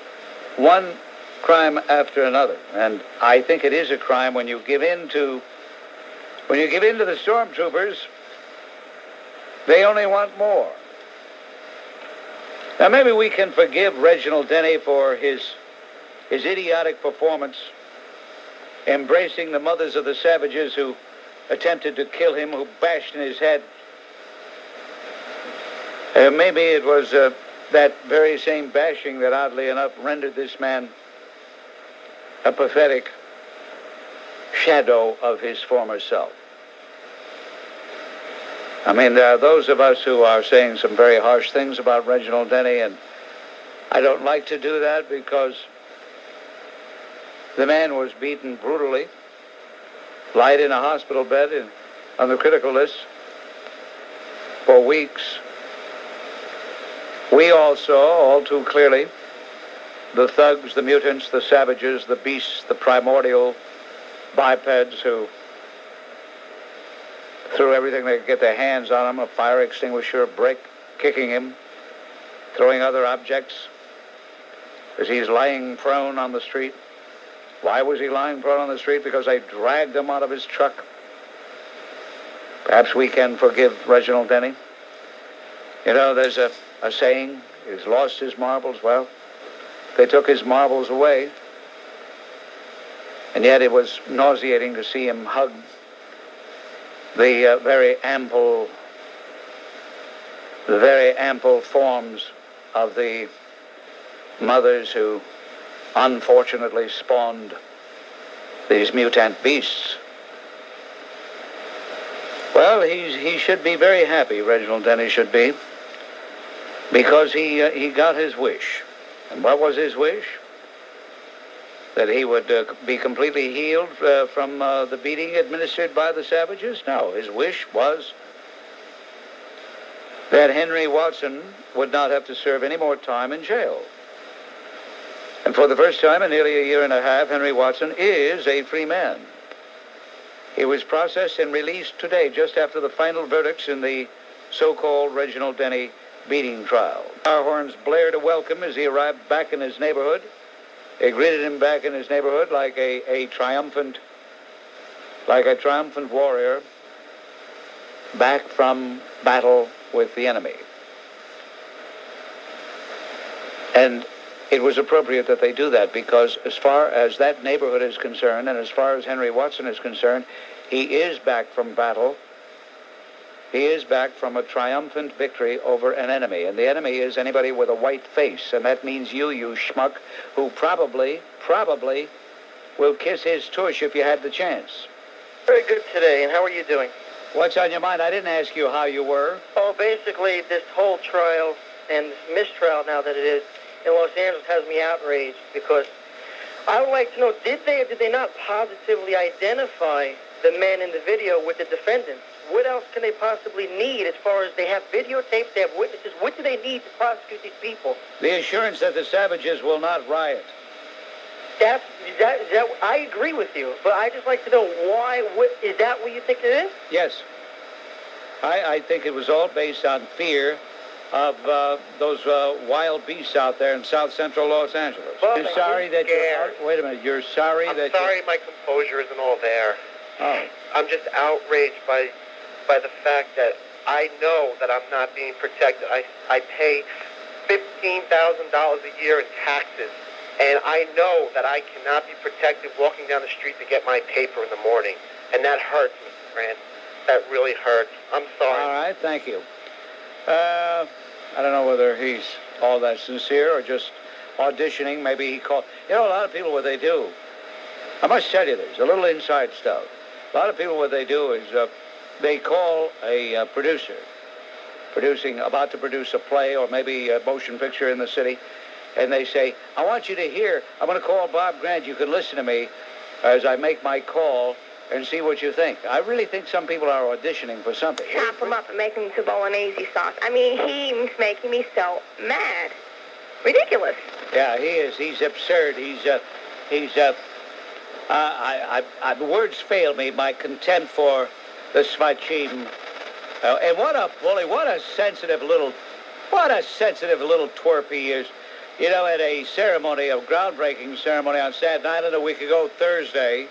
one crime after another, and I think it is a crime when you give in to the stormtroopers. They only want more. Now maybe we can forgive Reginald Denny for his idiotic performance, embracing the mothers of the savages who attempted to kill him, who bashed in his head. Maybe it was that very same bashing that, oddly enough, rendered this man a pathetic shadow of his former self. I mean, there are those of us who are saying some very harsh things about Reginald Denny, and I don't like to do that because the man was beaten brutally, lied in a hospital bed on the critical list for weeks. We all saw, all too clearly, the thugs, the mutants, the savages, the beasts, the primordial bipeds who threw everything they could get their hands on him, a fire extinguisher, a brick, kicking him, throwing other objects as he's lying prone on the street. Why was he lying prone on the street? Because they dragged him out of his truck. Perhaps we can forgive Reginald Denny. You know, there's a saying, he's lost his marbles. Well, they took his marbles away, and yet it was nauseating to see him hug the very ample forms of the mothers who unfortunately spawned these mutant beasts. Well, he should be very happy, Reginald Denny should be, because he got his wish. And what was his wish? That he would be completely healed from the beating administered by the savages? No, his wish was that Henry Watson would not have to serve any more time in jail. And for the first time in nearly a year and a half, Henry Watson is a free man. He was processed and released today, just after the final verdicts in the so-called Reginald Denny beating trial. Our horns blared a welcome as he arrived back in his neighborhood. They greeted him back in his neighborhood like a triumphant warrior back from battle with the enemy. And it was appropriate that they do that because as far as that neighborhood is concerned and as far as Henry Watson is concerned, he is back from battle. He is back from a triumphant victory over an enemy. And the enemy is anybody with a white face. And that means you schmuck, who probably will kiss his tush if you had the chance. Very good today. And how are you doing? What's on your mind? I didn't ask you how you were. Oh, basically, this whole trial and this mistrial now that it is in Los Angeles has me outraged because I would like to know, did they or did they not positively identify the men in the video with the defendants? What else can they possibly need as far as they have videotapes, they have witnesses? What do they need to prosecute these people? The assurance that the savages will not riot. I agree with you, but I just like to know why. Is that what you think it is? Yes. I think it was all based on fear of those wild beasts out there in south central Los Angeles. Well, you're sorry that wait a minute. You're sorry I'm that sorry my composure isn't all there. Oh. I'm just outraged by the fact that I know that I'm not being protected. I pay $15,000 a year in taxes, and I know that I cannot be protected walking down the street to get my paper in the morning, and that hurts, Mr. Grant. That really hurts. I'm sorry. All right, thank you. I don't know whether he's all that sincere or just auditioning. Maybe he called. You know, a lot of people, what they do, I must tell you this, a little inside stuff. A lot of people, what they do is they call a producer, about to produce a play or maybe a motion picture in the city, and they say, I want you to hear, I'm going to call Bob Grant. You can listen to me as I make my call and see what you think. I really think some people are auditioning for something. Chop him up and make him into bolognese sauce. I mean, he's making me so mad. Ridiculous. Yeah, he is. He's absurd. Words fail me. My contempt for the Smachim. And what a bully. What a sensitive little twerp he is. You know, at a groundbreaking ceremony on Staten Island a week ago, Thursday,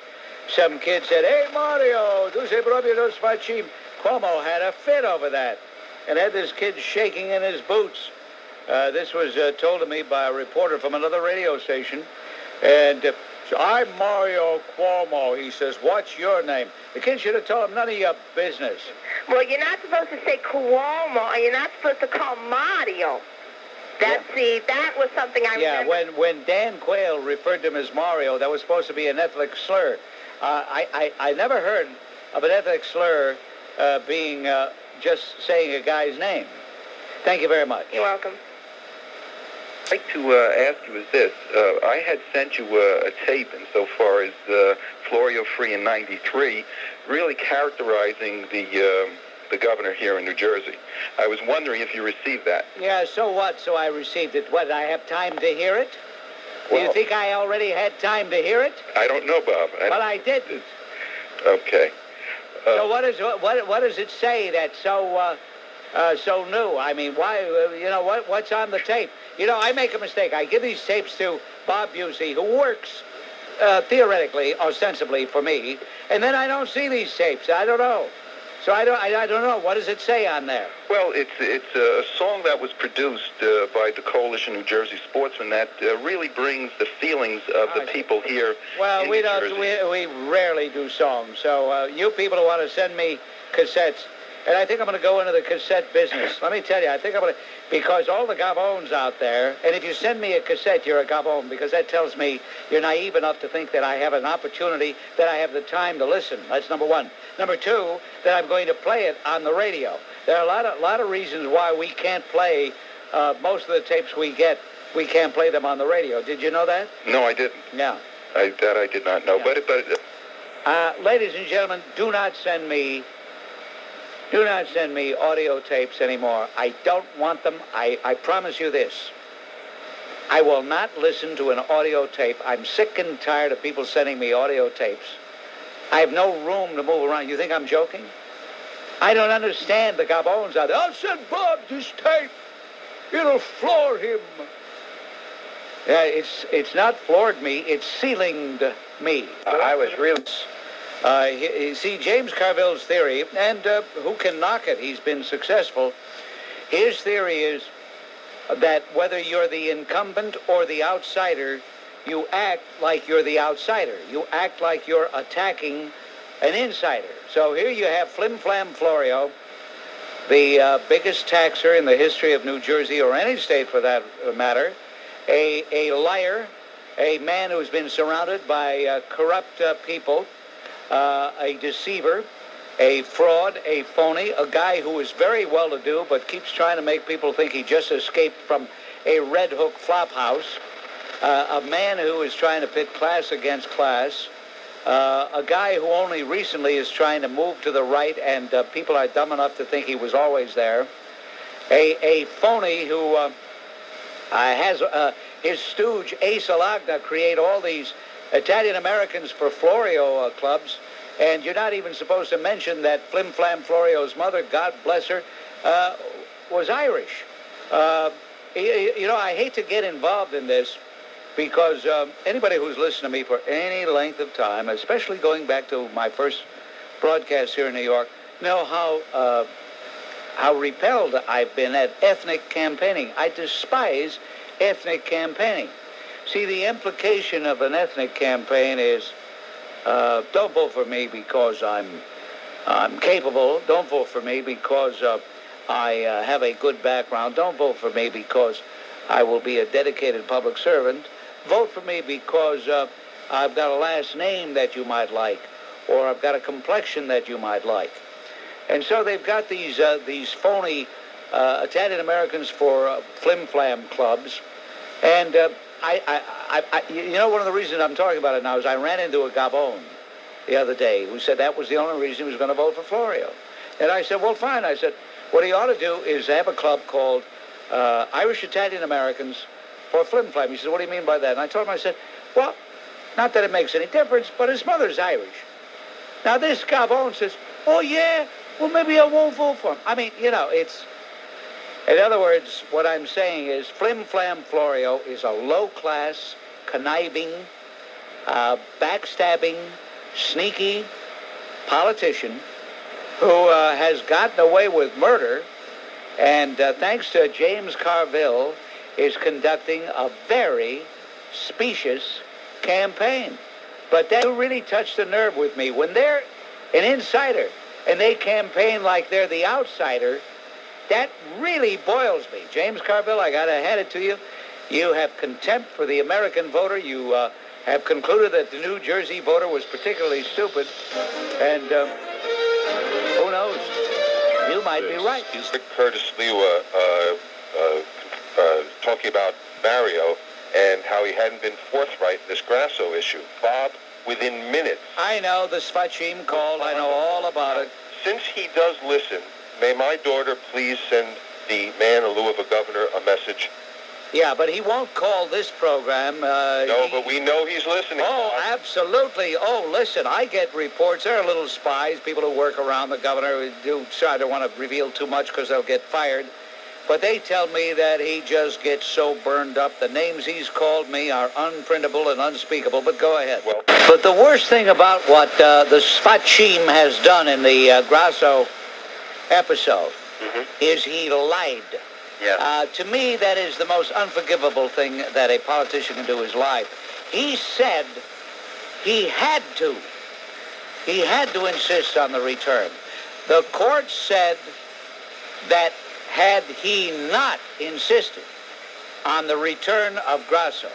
some kid said, hey, Mario, tu sei proprio lo Smachim. Cuomo had a fit over that and had this kid shaking in his boots. This was told to me by a reporter from another radio station. And I'm Mario Cuomo. He says, what's your name? The kid should have told him, none of your business. Well, you're not supposed to say Cuomo, and you're not supposed to call Mario. That was something I remember. When Dan Quayle referred to him as Mario, that was supposed to be an ethnic slur. I never heard of an ethnic slur being just saying a guy's name. Thank you very much. You're welcome. I'd like to ask you is this. I had sent you a tape insofar as Florio Free in 93, really characterizing the governor here in New Jersey. I was wondering if you received that. Yeah, so what? So I received it. What, did I have time to hear it? Well, do you think I already had time to hear it? I don't know, Bob. Well, I didn't. Okay. So what does it say that's so new? I mean, why? What's on the tape? You know, I make a mistake. I give these tapes to Bob Busey, who works theoretically, ostensibly for me, and then I don't see these tapes. I don't know. So I don't know. What does it say on there? Well, it's a song that was produced by the Coalition New Jersey Sportsmen that really brings the feelings of the people here. Well, we rarely do songs. So you people who want to send me cassettes, and I think I'm going to go into the cassette business. Let me tell you, I think I'm going to, because all the Gavones out there, and if you send me a cassette, you're a Gavone, because that tells me you're naive enough to think that I have an opportunity, that I have the time to listen. That's number one. Number two, that I'm going to play it on the radio. There are a lot of reasons why we can't play most of the tapes we get. We can't play them on the radio. Did you know that? No, I didn't. Yeah. That I did not know. Yeah. But ladies and gentlemen, do not send me audio tapes anymore. I don't want them. I promise you this. I will not listen to an audio tape. I'm sick and tired of people sending me audio tapes. I have no room to move around. You think I'm joking? I don't understand the Gavones out there. I'll send Bob this tape. It'll floor him. Yeah, it's not floored me. It's ceilinged me. I was really... See, James Carville's theory, and who can knock it? He's been successful. His theory is that whether you're the incumbent or the outsider, you act like you're the outsider. You act like you're attacking an insider. So here you have Flim Flam Florio, the biggest taxer in the history of New Jersey, or any state for that matter, a liar, a man who's been surrounded by corrupt people, a deceiver, a fraud, a phony, a guy who is very well-to-do but keeps trying to make people think he just escaped from a Red Hook flop house, a man who is trying to pit class against class, a guy who only recently is trying to move to the right, and people are dumb enough to think he was always there, a phony who has his stooge Ace Alagna create all these Italian Americans for Florio clubs, and you're not even supposed to mention that Flim Flam Florio's mother, God bless her, was Irish. I hate to get involved in this because anybody who's listened to me for any length of time, especially going back to my first broadcast here in New York, know how repelled I've been at ethnic campaigning. I despise ethnic campaigning. See, the implication of an ethnic campaign is don't vote for me because I'm capable. Don't vote for me because I have a good background. Don't vote for me because I will be a dedicated public servant. Vote for me because I've got a last name that you might like, or I've got a complexion that you might like. And so they've got these phony Italian Americans for Flim Flam clubs. And you know, one of the reasons I'm talking about it now is I ran into a Gavone the other day who said that was the only reason he was going to vote for Florio. And I said, well, fine. I said, what he ought to do is have a club called Irish Italian Americans for Flim Flam. He said, what do you mean by that? And I told him, I said, well, not that it makes any difference, but his mother's Irish. Now, this Gavone says, oh, yeah, well, maybe I won't vote for him. I mean, you know, it's... In other words, what I'm saying is Flim Flam Florio is a low-class, conniving, backstabbing, sneaky politician who has gotten away with murder, and thanks to James Carville, is conducting a very specious campaign. But that really touched the nerve with me. When they're an insider and they campaign like they're the outsider, that really boils me. James Carville, I got to hand it to you. You have contempt for the American voter. You have concluded that the New Jersey voter was particularly stupid. And who knows? You might be right. He's Curtis Sliwa talking about Mario and how he hadn't been forthright in this Grasso issue. Bob, within minutes. I know. The Svachim called. I know all about it. Since he does listen, may my daughter please send the man in lieu of a governor a message? Yeah, but he won't call this program. No, but we know he's listening. Oh, absolutely. Oh, listen, I get reports. There are little spies, people who work around the governor who do try to want to reveal too much because they'll get fired. But they tell me that he just gets so burned up. The names he's called me are unprintable and unspeakable. But go ahead. Well, but the worst thing about what the Svachim has done in the Grasso episode is he lied. Yeah. To me, that is the most unforgivable thing that a politician can do is lie. He said he had to insist on the return. The court said that had he not insisted on the return of Grasso,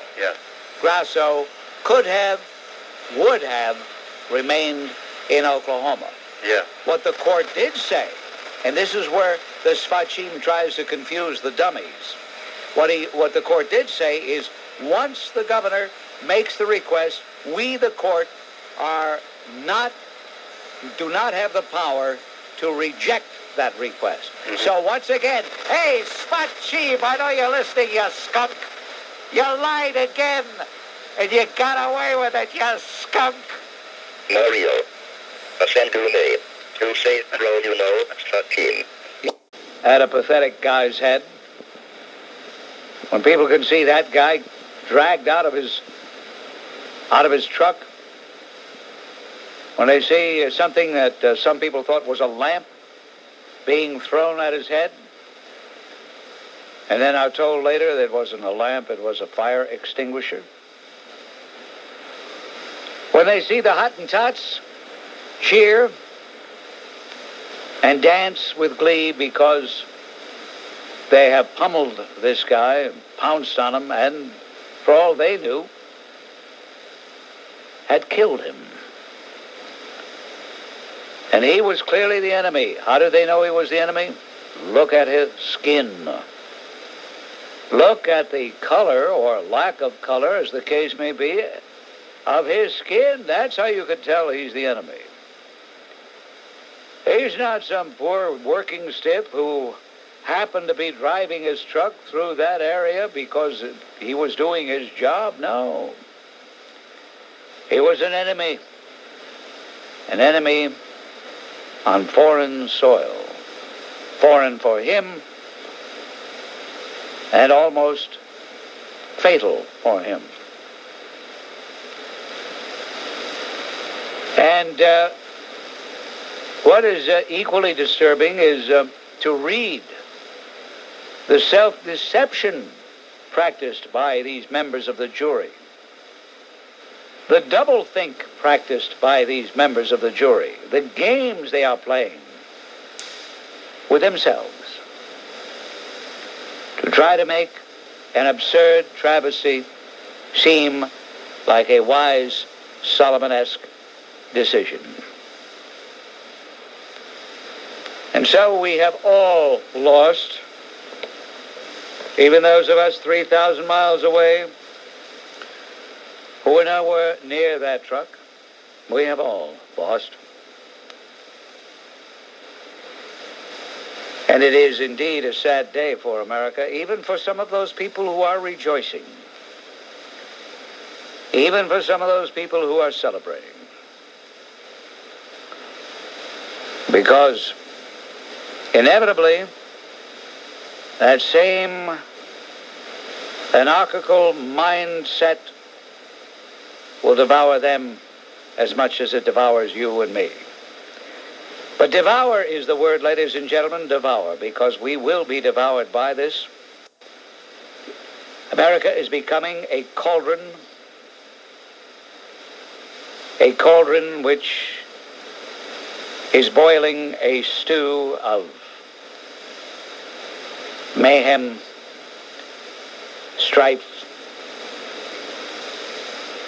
Grasso would have remained in Oklahoma. Yeah. What the court did say, and this is where the Svachim tries to confuse the dummies. What the court did say is once the governor makes the request, we, the court, do not have the power to reject that request. So once again, hey, Svachim, I know you're listening, you skunk. You lied again, and you got away with it, you skunk. Mario, send to me. You say, you know, Svachim. At a pathetic guy's head. When people can see that guy dragged out of his truck, when they see something that some people thought was a lamp being thrown at his head, and then are told later that it wasn't a lamp, it was a fire extinguisher. When they see the Hottentots cheer and dance with glee because they have pummeled this guy, pounced on him, and for all they knew, had killed him. And he was clearly the enemy. How did they know he was the enemy? Look at his skin. Look at the color, or lack of color, as the case may be, of his skin. That's how you could tell he's the enemy. He's not some poor working stiff who happened to be driving his truck through that area because he was doing his job. No. He was an enemy. An enemy on foreign soil. Foreign for him and almost fatal for him. And what is equally disturbing is to read the self-deception practiced by these members of the jury. The doublethink practiced by these members of the jury. The games they are playing with themselves to try to make an absurd travesty seem like a wise Solomon-esque decision. And so we have all lost even those of us 3,000 miles away who were nowhere near that truck, we have all lost. And it is indeed a sad day for America, even for some of those people who are rejoicing, even for some of those people who are celebrating. Because inevitably, that same anarchical mindset will devour them as much as it devours you and me. But devour is the word, ladies and gentlemen, devour, because we will be devoured by this. America is becoming a cauldron which is boiling a stew of mayhem, strife,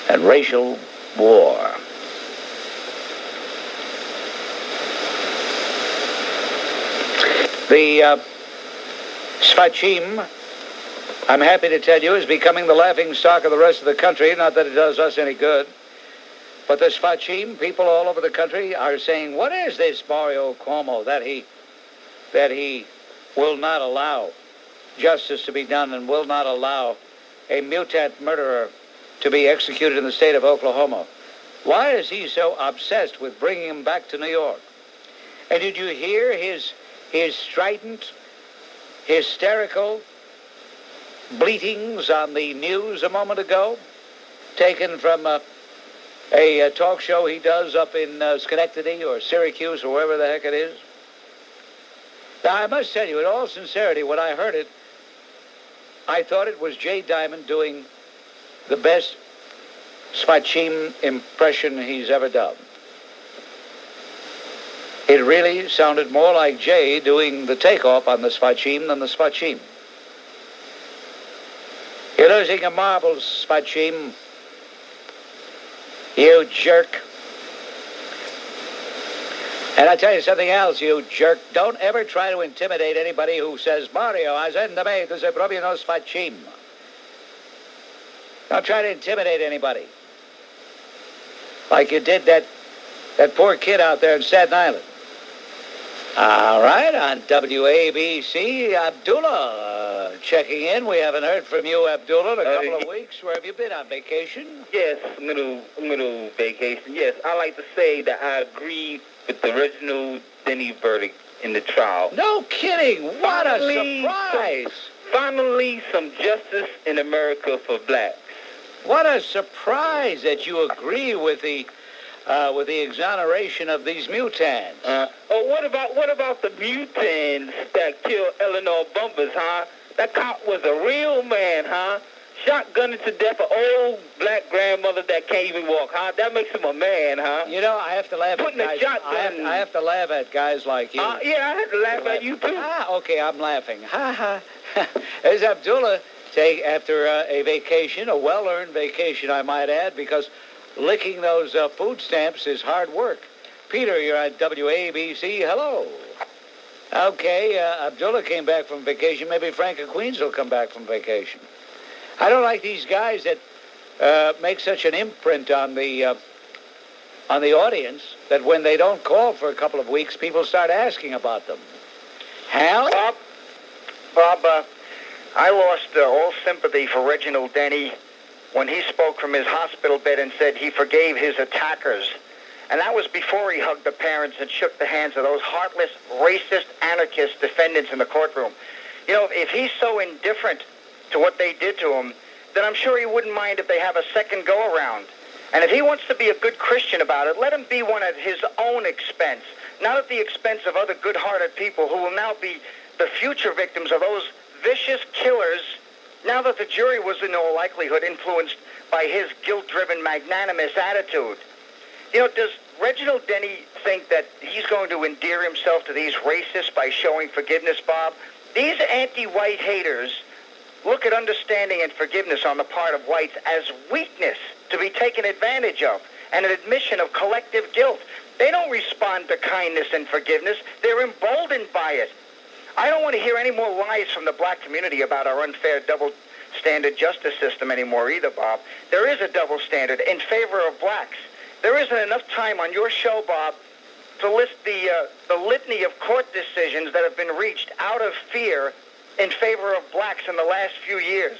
and racial war. The Sfachim, I'm happy to tell you, is becoming the laughing stock of the rest of the country. Not that it does us any good. But the Sfachim, people all over the country, are saying, what is this Mario Cuomo that he will not allow justice to be done and will not allow a mutant murderer to be executed in the state of Oklahoma? Why is he so obsessed with bringing him back to New York? And did you hear his strident, hysterical bleatings on the news a moment ago, taken from a talk show he does up in Schenectady or Syracuse or wherever the heck it is? Now, I must tell you, in all sincerity, when I heard it, I thought it was Jay Diamond doing the best Sfachim impression he's ever done. It really sounded more like Jay doing the takeoff on the Sfachim than the Sfachim. You're losing your marbles, Sfachim. You jerk. And I'll tell you something else, you jerk. Don't ever try to intimidate anybody who says, Mario, azendame, tu se propio no Sfachim. Don't try to intimidate anybody. Like you did that poor kid out there in Staten Island. All right, on WABC, Abdullah checking in. We haven't heard from you, Abdullah, in a couple of weeks. Where have you been, on vacation? Yes, little vacation. Yes, I like to say that I agree with the Reginald Denny verdict in the trial. No kidding! What a surprise! Finally, some justice in America for blacks. What a surprise that you agree with the exoneration of these mutants. What about the mutants that killed Eleanor Bumpers, huh? That cop was a real man, huh? Shotgunning to death an old black grandmother that can't even walk, huh? That makes him a man, huh? You know, I have to laugh at guys. I have to laugh at guys like you. Yeah, I have to laugh at you too. Okay, I'm laughing. Ha ha. There's Abdullah after a vacation, a well-earned vacation, I might add, because licking those food stamps is hard work. Peter, you're on WABC. Hello. Okay, Abdullah came back from vacation. Maybe Frank of Queens will come back from vacation. I don't like these guys that make such an imprint on the audience that when they don't call for a couple of weeks, people start asking about them. Hal? Bob, I lost all sympathy for Reginald Denny when he spoke from his hospital bed and said he forgave his attackers. And that was before he hugged the parents and shook the hands of those heartless, racist, anarchist defendants in the courtroom. You know, if he's so indifferent to what they did to him, then I'm sure he wouldn't mind if they have a second go-around. And if he wants to be a good Christian about it, let him be one at his own expense, not at the expense of other good-hearted people who will now be the future victims of those vicious killers, now that the jury was in all likelihood influenced by his guilt-driven, magnanimous attitude. You know, does Reginald Denny think that he's going to endear himself to these racists by showing forgiveness, Bob? These anti-white haters look at understanding and forgiveness on the part of whites as weakness to be taken advantage of and an admission of collective guilt. They don't respond to kindness and forgiveness. They're emboldened by it. I don't want to hear any more lies from the black community about our unfair double standard justice system anymore either, Bob. There is a double standard in favor of blacks. There isn't enough time on your show, Bob, to list the litany of court decisions that have been reached out of fear in favor of blacks in the last few years.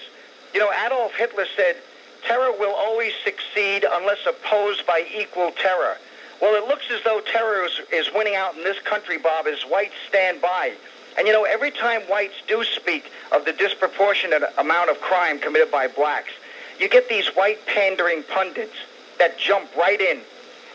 You know, Adolf Hitler said, terror will always succeed unless opposed by equal terror. Well, it looks as though terror is winning out in this country, Bob, as whites stand by. And, you know, every time whites do speak of the disproportionate amount of crime committed by blacks, you get these white pandering pundits that jump right in,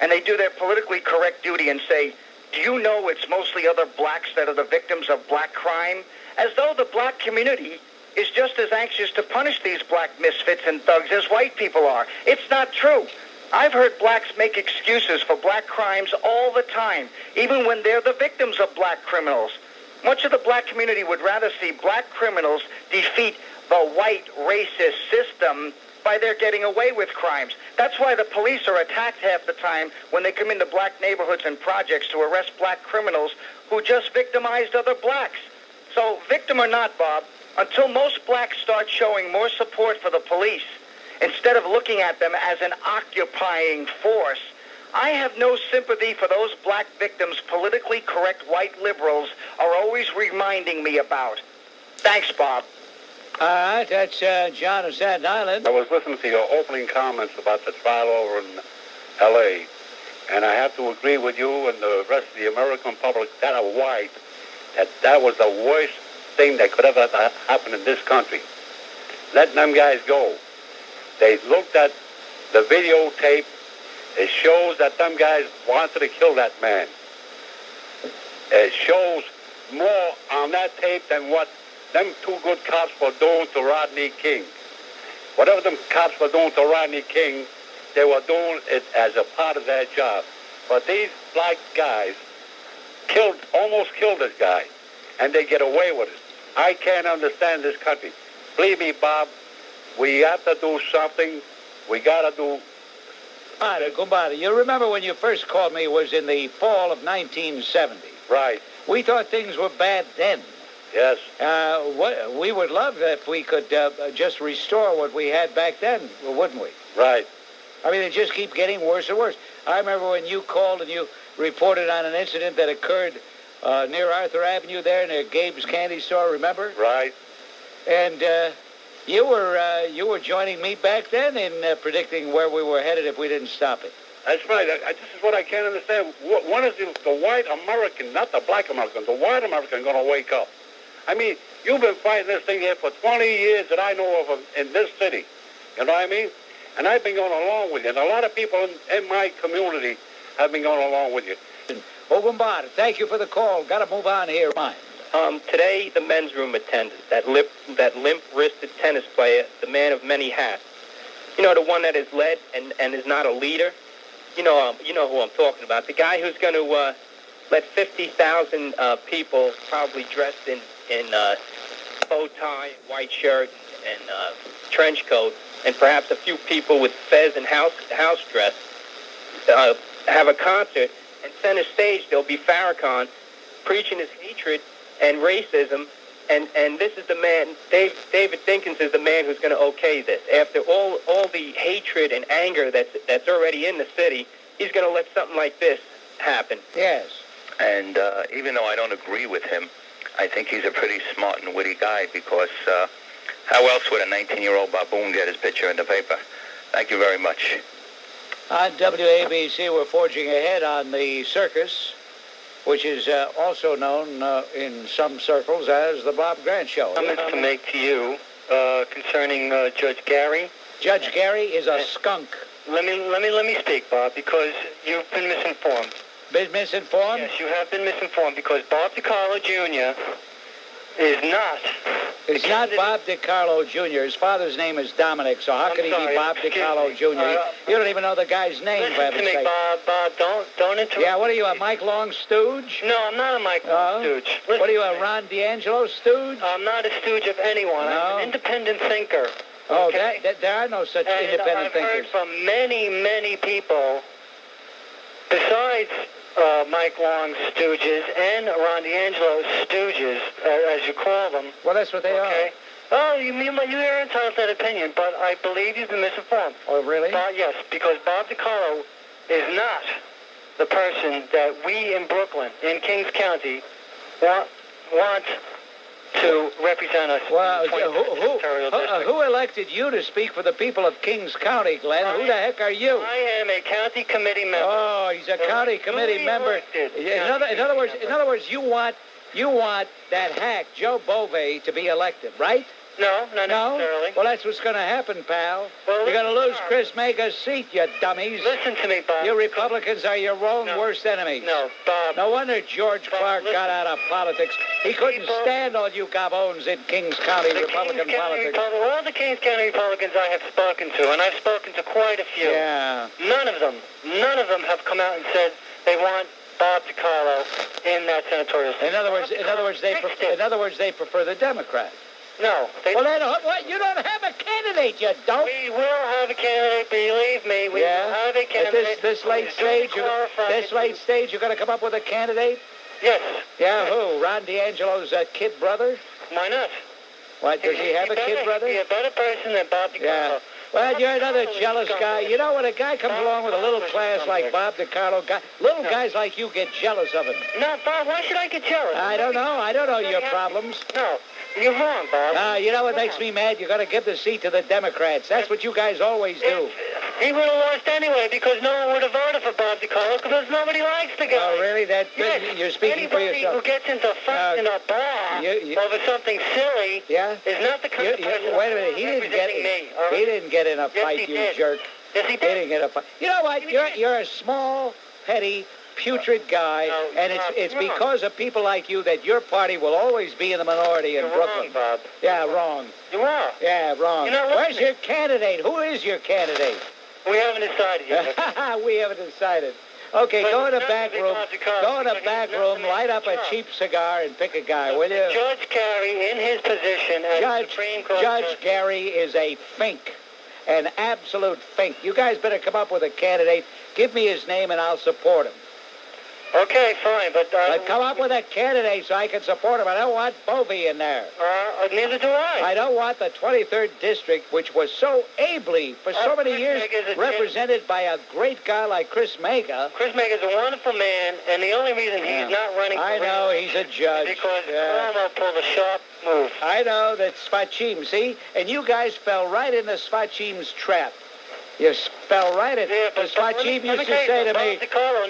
and they do their politically correct duty and say, do you know it's mostly other blacks that are the victims of black crime? As though the black community is just as anxious to punish these black misfits and thugs as white people are. It's not true. I've heard blacks make excuses for black crimes all the time, even when they're the victims of black criminals. Much of the black community would rather see black criminals defeat the white racist system by their getting away with crimes. That's why the police are attacked half the time when they come into black neighborhoods and projects to arrest black criminals who just victimized other blacks. So, victim or not, Bob, until most blacks start showing more support for the police, instead of looking at them as an occupying force, I have no sympathy for those black victims politically correct white liberals are always reminding me about. Thanks, Bob. All right, that's John of Staten Island. I was listening to your opening comments about the trial over in L.A., and I have to agree with you and the rest of the American public that are white, that was the worst thing that could ever happen in this country. Letting them guys go. They looked at the videotape. It shows that them guys wanted to kill that man. It shows more on that tape than what them two good cops were doing to Rodney King. Whatever them cops were doing to Rodney King, they were doing it as a part of their job. But these black guys almost killed this guy, and they get away with it. I can't understand this country. Believe me, Bob, we have to do something. We got to do... Gumbada, you remember when you first called me was in the fall of 1970. Right. We thought things were bad then. Yes. We would love if we could just restore what we had back then, wouldn't we? Right. I mean, it just keeps getting worse and worse. I remember when you called and you reported on an incident that occurred near Arthur Avenue there near Gabe's Candy Store, remember? Right. And you were joining me back then in predicting where we were headed if we didn't stop it. That's right. This is what I can't understand. When is the white American, not the black American, the white American going to wake up? I mean, you've been fighting this thing here for 20 years that I know of in this city. You know what I mean? And I've been going along with you. And a lot of people in my community have been going along with you. Gumbada, thank you for the call. Got to move on here. Mine. Today, the men's room attendant, that limp-wristed tennis player, the man of many hats. You know, the one that is led and is not a leader. You know who I'm talking about. The guy who's going to let 50,000 people, probably dressed in bow tie, white shirt, and trench coat, and perhaps a few people with fez and house dress, have a concert, and center stage there'll be Farrakhan preaching his hatred and racism, and this is the man, David Dinkins is the man who's going to okay this. After all the hatred and anger that's already in the city, he's going to let something like this happen. Yes. And even though I don't agree with him, I think he's a pretty smart and witty guy because how else would a 19-year-old baboon get his picture in the paper? Thank you very much. On WABC, we're forging ahead on the circus, which is also known in some circles as the Bob Grant Show. Comments to make to you concerning Judge Gary. Judge Gary is a skunk. Let me speak, Bob, because you've been misinformed. Been misinformed? Yes, you have been misinformed because Bob DiCarlo Jr. is not. He's not Bob DiCarlo Jr. His father's name is Dominic, so how could he be Bob DiCarlo Jr.? You don't even know the guy's name, for heaven's sake. Bob, don't interrupt. Yeah, what are you, a Mike Long stooge? No, I'm not a Mike Long stooge. Listen, what are you, a Ron D'Angelo stooge? I'm not a stooge of anyone. No. I'm an independent thinker. Oh, okay? there are no such independent thinkers. I've heard from many, many people, besides Mike Long's stooges and Ron D'Angelo's stooges, as you call them. Well, that's what they are. Oh, you're entitled to that opinion, but I believe you've been misinformed. Oh, really? Yes, because Bob DiCarlo is not the person that we in Brooklyn, in Kings County, want to represent us. Well, who elected you to speak for the people of Kings County, Glenn? Who the heck are you? I am a county committee member. Oh, he's a county committee member. In other words, you want that hack Joe Bove to be elected, right? No, not necessarily. Well, that's what's going to happen, pal. Well, you're going to lose Chris Mega's seat, you dummies. Listen to me, Bob. You Republicans are your own worst enemies. No, Bob. No wonder George Clark got out of politics. He couldn't stand all you Gavones in Kings County Republican politics. All the Kings County Republicans I have spoken to, and I've spoken to quite a few. Yeah. None of them have come out and said they want Bob DiCarlo in that senatorial seat. In other words, they prefer the Democrat. No. Well, then, what? You don't have a candidate, you don't. We will have a candidate, believe me. We will have a candidate. At this late stage, you're going to come up with a candidate? Yes. Yeah, who? Ron D'Angelo's kid brother? Why not? What, does he have a kid brother? He's a better person than Bob DiCarlo. Yeah. Well, you're another jealous guy. You know, when a guy comes along with a little class like Bob DiCarlo, little guys like you get jealous of him. No, Bob, why should I get jealous? I don't know your problems. No. You're wrong, Bob. You know what makes me mad? You're going to give the seat to the Democrats. That's what you guys always do. He would have lost anyway because no one would have voted for Bob DiCarlo because nobody likes the guy. Oh, really? You're speaking for yourself. Anybody who gets into fight in a bar over something silly is not the kind of person wait a minute. He didn't get in a fight, you jerk. Yes, he did. He didn't get in a fight. You know what? You're a small, petty, putrid guy, and it's because of people like you that your party will always be in the minority in Brooklyn. Wrong, Bob. Yeah, wrong. You are. Yeah, wrong. You know, where's your candidate? Who is your candidate? We haven't decided yet. We haven't decided. Okay, go in the back room. Go in the back room, light up a cheap cigar, and pick a guy, will you? Judge Gary, in his position as Supreme Court Judge Gary is a fink. An absolute fink. You guys better come up with a candidate. Give me his name, and I'll support him. Okay, fine, but come up with a candidate so I can support him. I don't want Bove in there. Neither do I. I don't want the 23rd District, which was so ably, for so many years, represented by a great guy like Chris Mega. Chris Mega is a wonderful man, and the only reason he's not running for I know, he's a judge. Because Cuomo pulled a sharp move. I know, that's Svachim, see? And you guys fell right into Svachim's trap. You fell right in. The Svachim used to say to me,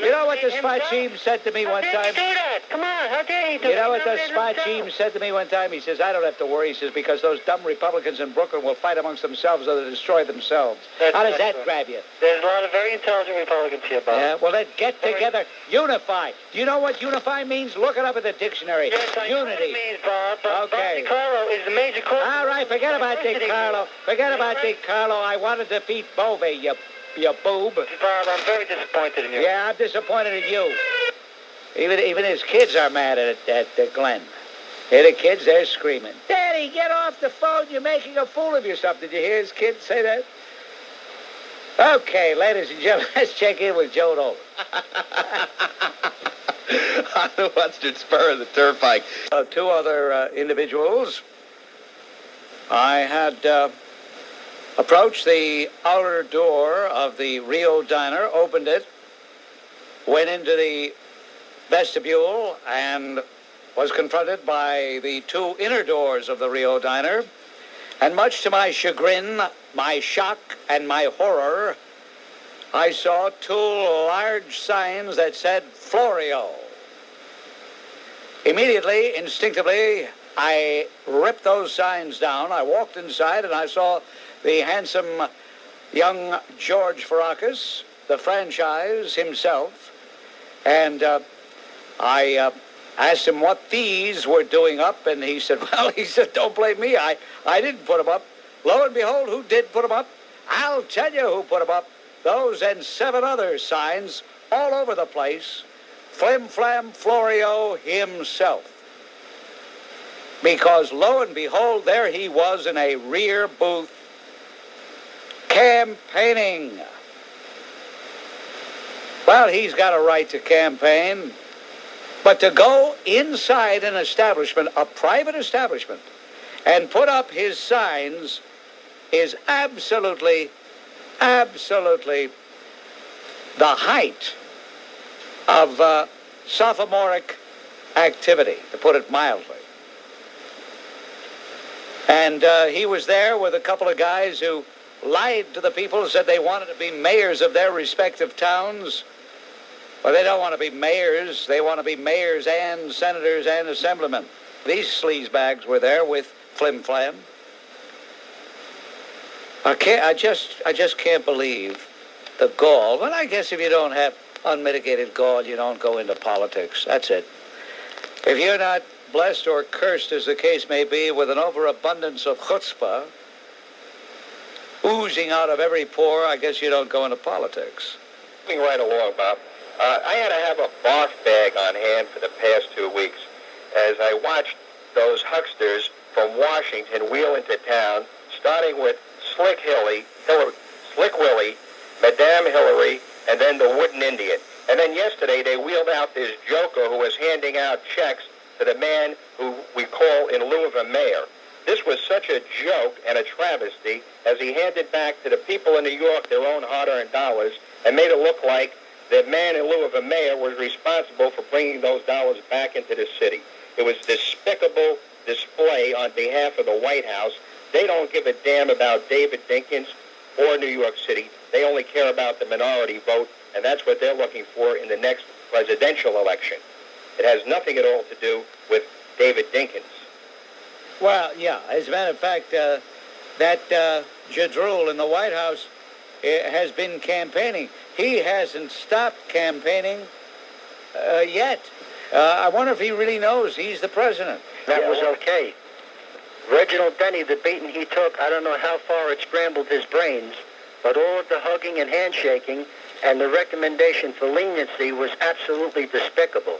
you know what the Svachim said to me one time? How dare you do that? Come on, how dare you do that? You know what the Svachim said to me one time? He says, I don't have to worry, he says, because those dumb Republicans in Brooklyn will fight amongst themselves or they'll destroy themselves. How does that grab you? There's a lot of very intelligent Republicans here, Bob. Yeah, well, then get together. Unify. Do you know what unify means? Look it up in the dictionary. Yes, I know what it means, Bob. Okay. Bob DiCarlo is the major cause. All right, forget about DiCarlo. Forget about DiCarlo. I want to defeat Bove, you boob. Bob, I'm very disappointed in you. Yeah, I'm disappointed in you. Even his kids are mad at Glenn. Hey, the kids, they're screaming, Daddy, get off the phone. You're making a fool of yourself. Did you hear his kids say that? Okay, ladies and gentlemen, let's check in with Joan. On the western spur of the turnpike. Two other individuals. I had approached the outer door of the Reo Diner, opened it, went into the vestibule, and was confronted by the two inner doors of the Reo Diner. And much to my chagrin, my shock, and my horror, I saw two large signs that said Florio. Immediately, instinctively, I ripped those signs down. I walked inside and I saw the handsome young George Farakis, the franchise himself, and I asked him what these were doing up, and he said, well, don't blame me. I didn't put them up. Lo and behold, who did put them up? I'll tell you who put them up. Those and 7 other signs all over the place. Flim Flam Florio himself. Because lo and behold, there he was in a rear booth campaigning. Well, he's got a right to campaign, but to go inside an establishment, a private establishment, and put up his signs is absolutely the height of sophomoric activity, to put it mildly. And he was there with a couple of guys who lied to the people, said they wanted to be mayors of their respective towns. Well, they don't want to be mayors. They want to be mayors and senators and assemblymen. These sleazebags were there with Flim Flam. I just can't believe the gall. But I guess if you don't have unmitigated gall, you don't go into politics. That's it. If you're not blessed or cursed, as the case may be, with an overabundance of chutzpah oozing out of every pore, I guess you don't go into politics. Moving right along, Bob. I had to have a barf bag on hand for the past 2 weeks as I watched those hucksters from Washington wheel into town, starting with Slick Willie, Madame Hillary, and then the Wooden Indian. And then yesterday they wheeled out this joker who was handing out checks to the man who we call in lieu of a mayor. This was such a joke and a travesty as he handed back to the people in New York their own hard-earned dollars and made it look like the man in lieu of a mayor was responsible for bringing those dollars back into the city. It was despicable display on behalf of the White House. They don't give a damn about David Dinkins or New York City. They only care about the minority vote, and that's what they're looking for in the next presidential election. It has nothing at all to do with David Dinkins. Well, yeah. As a matter of fact, that Jadrul in the White House has been campaigning. He hasn't stopped campaigning yet. I wonder if he really knows he's the president. That was okay. Reginald Denny, the beating he took, I don't know how far it scrambled his brains, but all of the hugging and handshaking and the recommendation for leniency was absolutely despicable.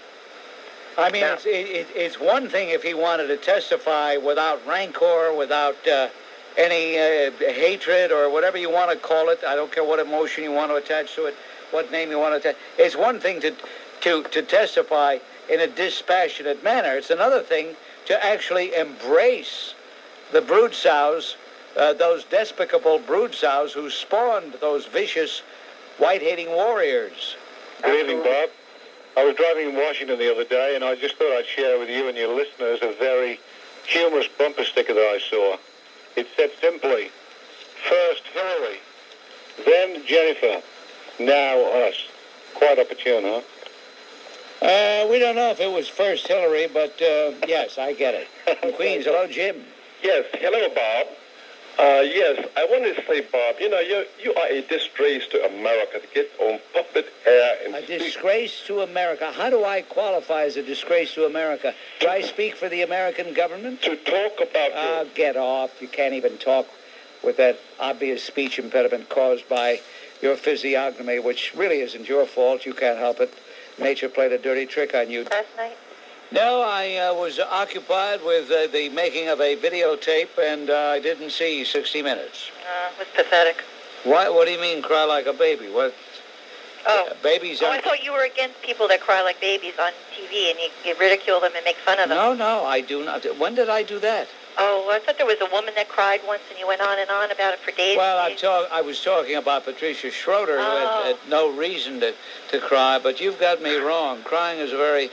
I mean, it's one thing if he wanted to testify without rancor, without any hatred or whatever you want to call it. I don't care what emotion you want to attach to it, what name you want to attach. It's one thing to testify in a dispassionate manner. It's another thing to actually embrace the brood sows, those despicable brood sows who spawned those vicious white-hating warriors. Good evening, Bob. I was driving in Washington the other day, and I just thought I'd share with you and your listeners a very humorous bumper sticker that I saw. It said simply, first Hillary, then Jennifer, now us. Quite opportune, huh? We don't know if it was first Hillary, but yes, I get it. From Queens. Hello, Jim. Yes, hello, Bob. Yes, I wanted to say, Bob, you know, you are a disgrace to America to get on public air and a disgrace to America. How do I qualify as a disgrace to America? Do I speak for the American government? To talk about get off. You can't even talk with that obvious speech impediment caused by your physiognomy, which really isn't your fault. You can't help it. Nature played a dirty trick on you. Last night? No, I was occupied with the making of a videotape, and I didn't see 60 Minutes. It was pathetic. What do you mean, cry like a baby? What? Babies I thought you were against people that cry like babies on TV, and you ridicule them and make fun of them. No, I do not. When did I do that? Oh, I thought there was a woman that cried once, and you went on and on about it for days. Well, I was talking about Patricia Schroeder, who had no reason to cry, but you've got me wrong. Crying is a very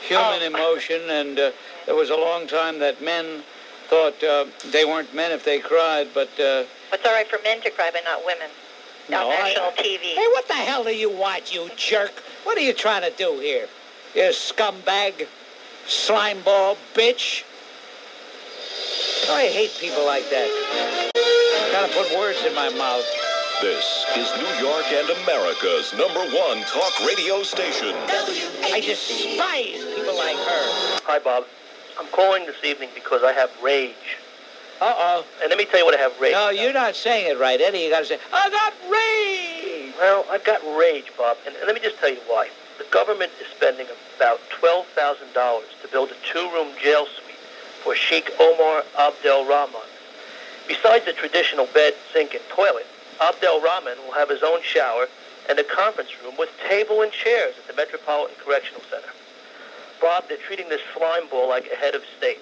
human emotion, and there was a long time that men thought they weren't men if they cried, but... It's all right for men to cry, but not women. No, on national TV. Hey, what the hell do you want, you jerk? What are you trying to do here? You scumbag, slimeball, bitch. Oh, I hate people like that. Kind of put words in my mouth. This is New York and America's #1 talk radio station. I despise people like her. Hi, Bob. I'm calling this evening because I have rage. Uh-oh. And let me tell you what I have rage No, about. you're not saying it right, Eddie. You got to say, I got rage. Well, I've got rage, Bob. And let me just tell you why. The government is spending about $12,000 to build a 2-room jail suite for Sheikh Omar Abdel Rahman. Besides the traditional bed, sink, and toilet, Abdel Rahman will have his own shower, and a conference room with table and chairs at the Metropolitan Correctional Center. Bob, they're treating this slime ball like a head of state.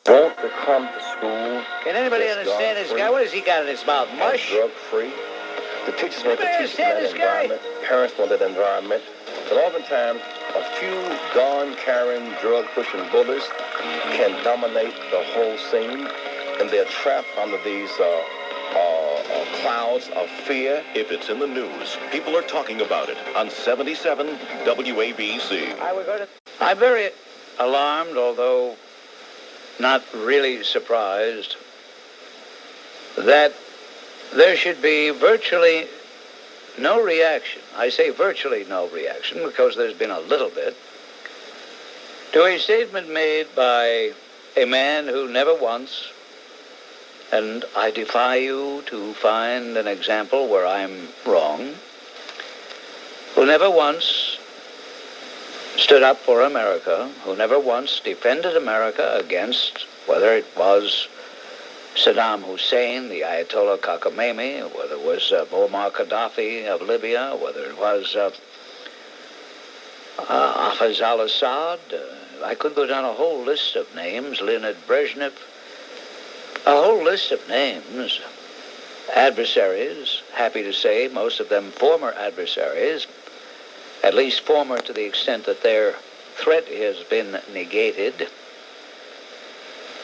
Won't they come to school? Can anybody understand this guy? What has he got in his mouth? Mush? Drug-free. The teachers want to teach understand that this guy? environment. Parents want that environment. But oftentimes, a few gun-carrying, drug-pushing bullies can dominate the whole scene, and they're trapped under these clouds of fear. If it's in the news, people are talking about it on 77 WABC. I'm very alarmed, although not really surprised, that there should be virtually no reaction. I say virtually no reaction because there's been a little bit to a statement made by a man who never once, and I defy you to find an example where I'm wrong, who never once stood up for America, who never once defended America against, whether it was Saddam Hussein, the Ayatollah Khamenei, whether it was Muammar Gaddafi of Libya, whether it was Hafez al-Assad. I could go down a whole list of names, Leonid Brezhnev, a whole list of names, adversaries, happy to say, most of them former adversaries, at least former to the extent that their threat has been negated,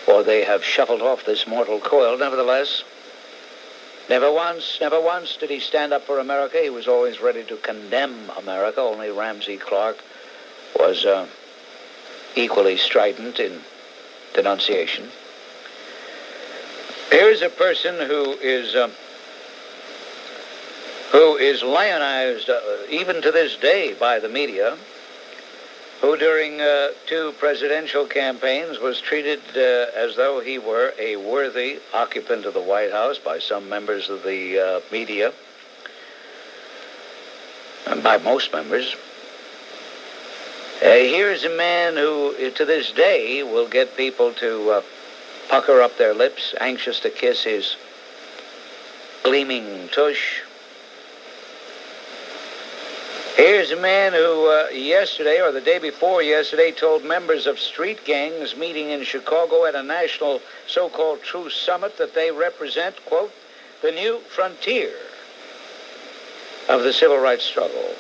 or they have shuffled off this mortal coil. Nevertheless, never once did he stand up for America. He was always ready to condemn America. Only Ramsey Clark was equally strident in denunciation. Here's a person who is lionized even to this day by the media, who during 2 presidential campaigns was treated as though he were a worthy occupant of the White House by some members of the media, and by most members. Here's a man who, to this day, will get people to pucker up their lips, anxious to kiss his gleaming tush. Here's a man who yesterday, or the day before yesterday, told members of street gangs meeting in Chicago at a national so-called truth summit that they represent, quote, the new frontier of the civil rights struggle.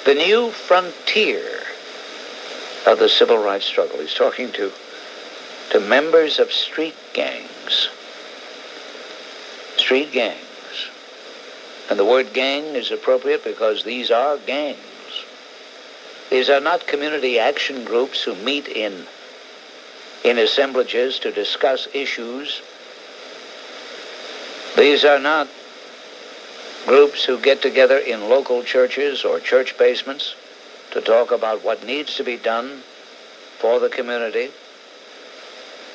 The new frontier of the civil rights struggle. He's talking to members of street gangs. Street gangs. And the word gang is appropriate because these are gangs. These are not community action groups who meet in assemblages to discuss issues. These are not groups who get together in local churches or church basements to talk about what needs to be done for the community.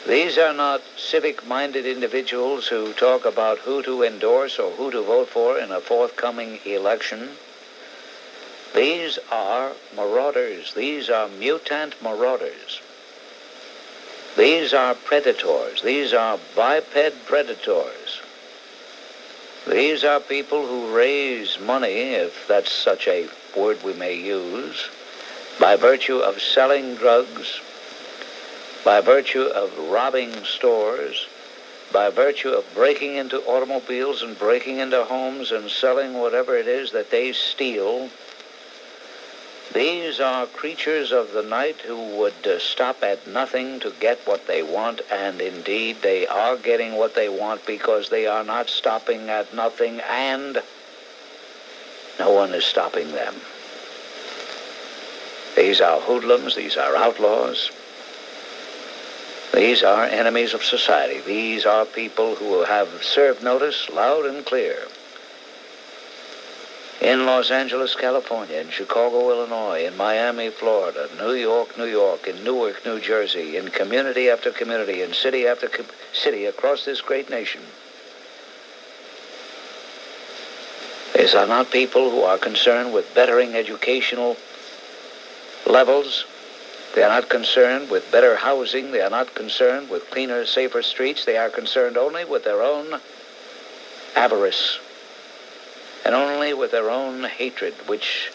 These are not civic-minded individuals who talk about who to endorse or who to vote for in a forthcoming election. These are marauders. These are mutant marauders. These are predators. These are biped predators. These are people who raise money, if that's such a word we may use, by virtue of selling drugs, by virtue of robbing stores, by virtue of breaking into automobiles and breaking into homes and selling whatever it is that they steal. These are creatures of the night who would stop at nothing to get what they want, and indeed they are getting what they want because they are not stopping at nothing, and no one is stopping them. These are hoodlums, these are outlaws. These are enemies of society. These are people who have served notice loud and clear in Los Angeles, California, in Chicago, Illinois, in Miami, Florida, New York, in Newark, New Jersey, in community after community, in city after city across this great nation. These are not people who are concerned with bettering educational levels. They are not concerned with better housing. They are not concerned with cleaner, safer streets. They are concerned only with their own avarice and only with their own hatred, which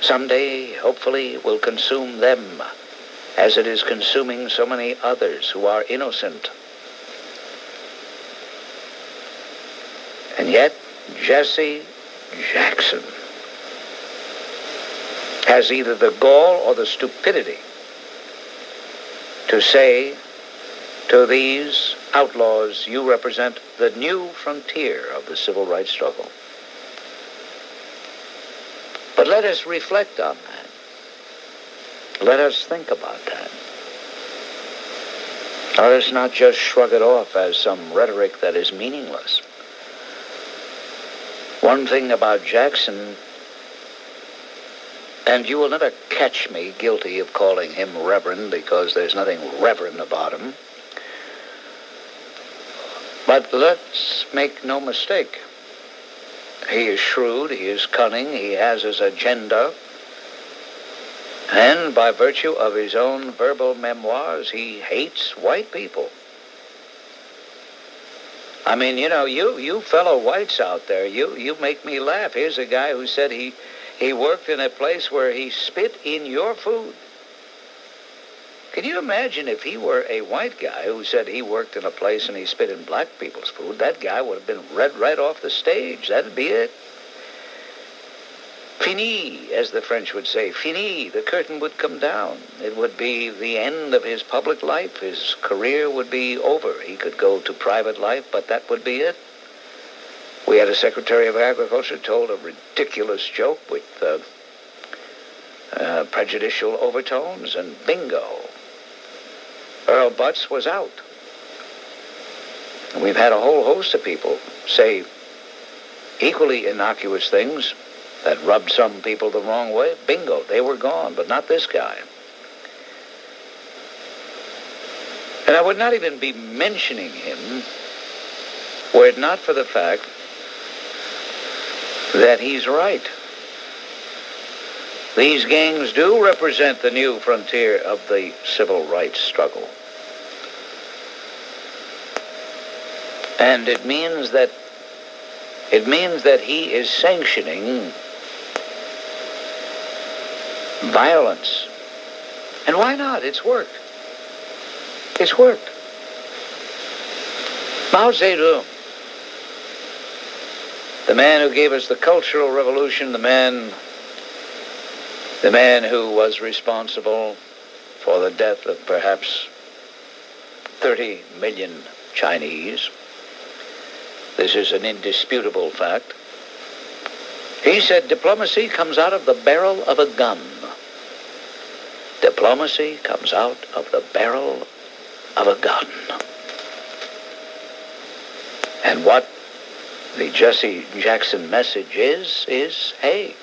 someday, hopefully, will consume them as it is consuming so many others who are innocent. And yet, Jesse Jackson has either the gall or the stupidity to say to these outlaws, you represent the new frontier of the civil rights struggle. But let us reflect on that. Let us think about that. Let us not just shrug it off as some rhetoric that is meaningless. One thing about Jackson, and you will never catch me guilty of calling him Reverend, because there's nothing reverend about him. But let's make no mistake. He is shrewd, he is cunning, he has his agenda. And by virtue of his own verbal memoirs, he hates white people. I mean, you know, you fellow whites out there, you make me laugh. Here's a guy who said he worked in a place where he spit in your food. Can you imagine if he were a white guy who said he worked in a place and he spit in black people's food? That guy would have been read right off the stage. That'd be it. Fini, as the French would say. Fini. The curtain would come down. It would be the end of his public life. His career would be over. He could go to private life, but that would be it. We had a Secretary of Agriculture told a ridiculous joke with prejudicial overtones, and bingo. Earl Butz was out. And we've had a whole host of people say equally innocuous things that rubbed some people the wrong way. Bingo, they were gone, but not this guy. And I would not even be mentioning him were it not for the fact that he's right. These gangs do represent the new frontier of the civil rights struggle. And it means that he is sanctioning violence. And why not? It's worked. It's worked. Mao Zedong, the man who gave us the Cultural Revolution, the man who was responsible for the death of perhaps 30 million Chinese. This is an indisputable fact. He said diplomacy comes out of the barrel of a gun. Diplomacy comes out of the barrel of a gun. And what the Jesse Jackson message is, hey,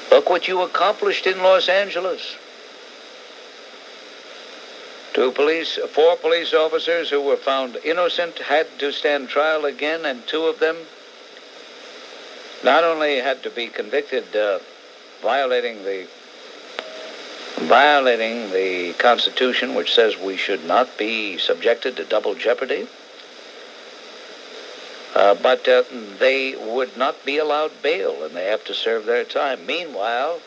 look what you accomplished in Los Angeles. 4 police officers who were found innocent had to stand trial again, and 2 of them not only had to be convicted violating the Constitution, which says we should not be subjected to double jeopardy, but they would not be allowed bail, and they have to serve their time. Meanwhile,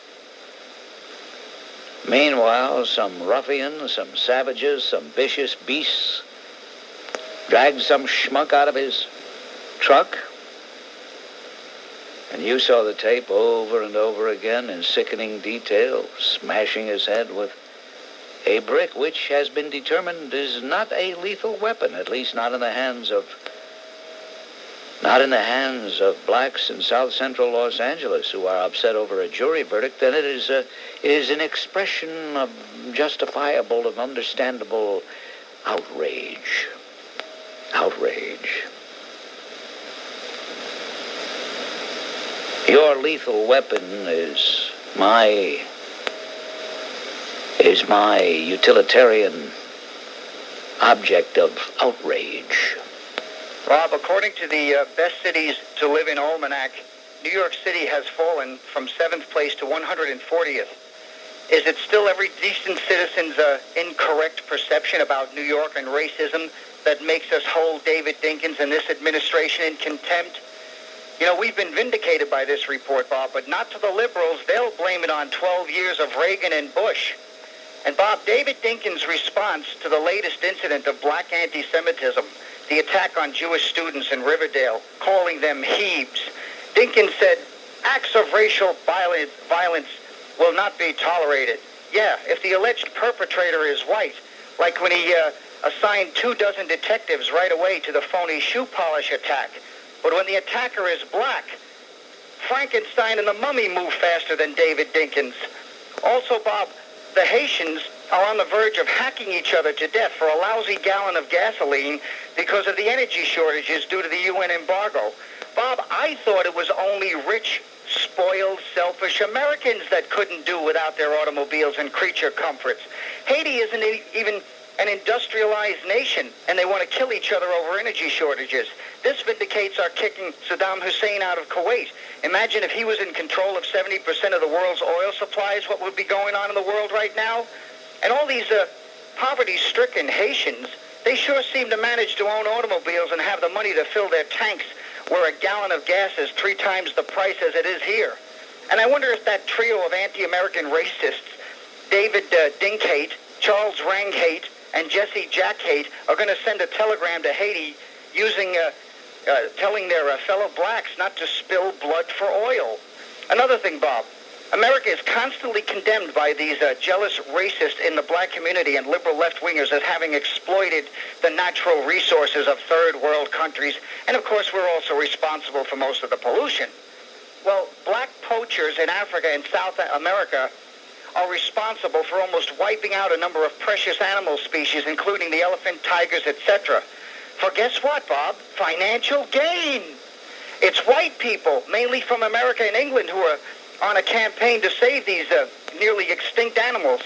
some ruffians, some savages, some vicious beasts dragged some schmuck out of his truck. And you saw the tape over and over again in sickening detail, smashing his head with a brick which has been determined is not a lethal weapon, at least not in the hands of blacks in South Central Los Angeles who are upset over a jury verdict. Then it is an expression of justifiable and understandable outrage. Outrage. Your lethal weapon is my utilitarian object of outrage. Rob, according to the Best Cities to Live in Almanac, New York City has fallen from 7th place to 140th. Is it still every decent citizen's incorrect perception about New York and racism that makes us hold David Dinkins and this administration in contempt? We've been vindicated by this report, Bob, but not to the liberals. They'll blame it on 12 years of Reagan and Bush. And, Bob, David Dinkins' response to the latest incident of black anti-Semitism, the attack on Jewish students in Riverdale, calling them Hebes, Dinkins said, acts of racial violence will not be tolerated. Yeah, if the alleged perpetrator is white, like when he assigned 24 detectives right away to the phony shoe polish attack. But when the attacker is black, Frankenstein and the Mummy move faster than David Dinkins. Also, Bob, the Haitians are on the verge of hacking each other to death for a lousy gallon of gasoline because of the energy shortages due to the UN embargo. Bob, I thought it was only rich, spoiled, selfish Americans that couldn't do without their automobiles and creature comforts. Haiti isn't even an industrialized nation, and they want to kill each other over energy shortages. This vindicates our kicking Saddam Hussein out of Kuwait. Imagine if he was in control of 70% of the world's oil supplies, what would be going on in the world right now? And all these poverty-stricken Haitians, they sure seem to manage to own automobiles and have the money to fill their tanks, where a gallon of gas is 3 times the price as it is here. And I wonder if that trio of anti-American racists, David Dinkhate, Charles Ranghate, and Jesse Jackhate, are going to send a telegram to Haiti telling their fellow blacks not to spill blood for oil. Another thing, Bob, America is constantly condemned by these jealous racists in the black community and liberal left-wingers as having exploited the natural resources of third world countries. And, of course, we're also responsible for most of the pollution. Well, black poachers in Africa and South America are responsible for almost wiping out a number of precious animal species, including the elephant, tigers, etc. For guess what, Bob? Financial gain. It's white people, mainly from America and England, who are on a campaign to save these nearly extinct animals.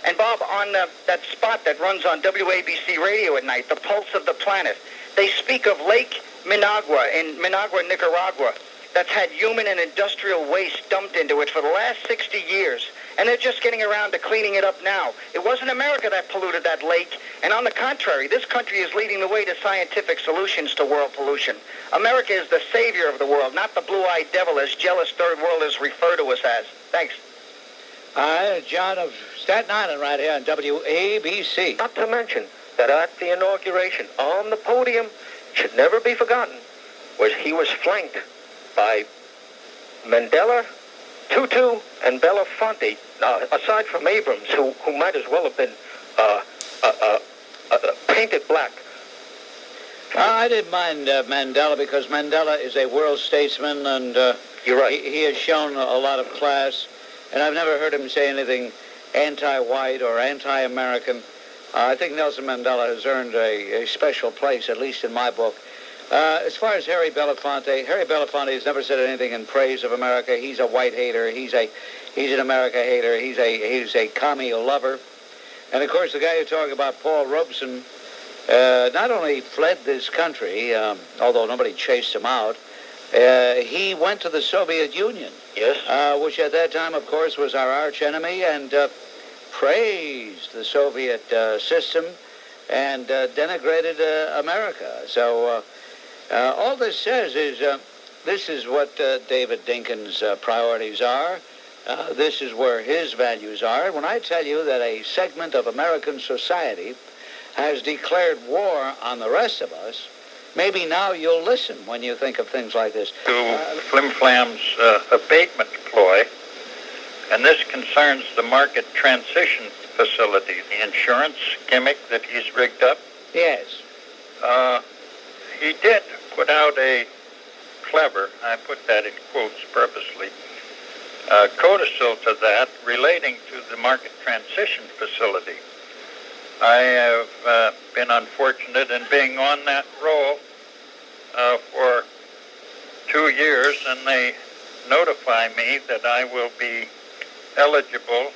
And, Bob, on that spot that runs on WABC radio at night, The Pulse of the Planet, they speak of Lake Managua in Managua, Nicaragua, that's had human and industrial waste dumped into it for the last 60 years. And they're just getting around to cleaning it up now. It wasn't America that polluted that lake. And on the contrary, this country is leading the way to scientific solutions to world pollution. America is the savior of the world, not the blue-eyed devil as jealous third worlders refer to us as. Thanks. John of Staten Island right here on WABC. Not to mention that at the inauguration, on the podium, should never be forgotten, was he was flanked by Mandela, Tutu, and Belafonte, aside from Abrams, who might as well have been painted black. I didn't mind Mandela because Mandela is a world statesman, and you're right. He has shown a lot of class, and I've never heard him say anything anti-white or anti-American. I think Nelson Mandela has earned a special place, at least in my book. As far as Harry Belafonte has never said anything in praise of America. He's a white hater. He's an America hater. He's a commie lover. And of course, the guy you're talking about, Paul Robeson, not only fled this country, although nobody chased him out, he went to the Soviet Union. Yes. Which at that time, of course, was our arch enemy, and praised the Soviet system and denigrated America. So. All this says is this is what David Dinkins' priorities are. This is where his values are. When I tell you that a segment of American society has declared war on the rest of us, maybe now you'll listen when you think of things like this. To Flim Flam's abatement ploy, and this concerns the market transition facility, the insurance gimmick that he's rigged up. Yes. He did put out a clever, I put that in quotes purposely, codicil to that relating to the market transition facility. I have been unfortunate in being on that role for 2 years, and they notify me that I will be eligible.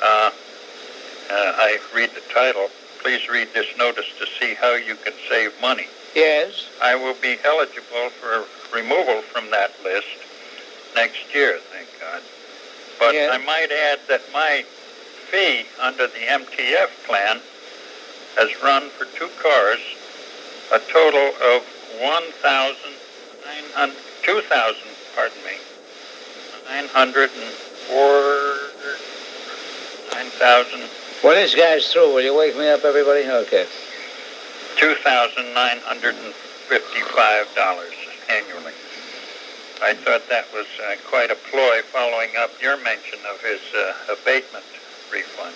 I read the title. Please read this notice to see how you can save money. Yes. I will be eligible for removal from that list next year, thank God. But yes. I might add that my fee under the MTF plan has run for 2 cars a total of 9,000. Well, this guy's through. Will you wake me up, everybody? Okay. $2,955 annually. I thought that was quite a ploy following up your mention of his abatement refund.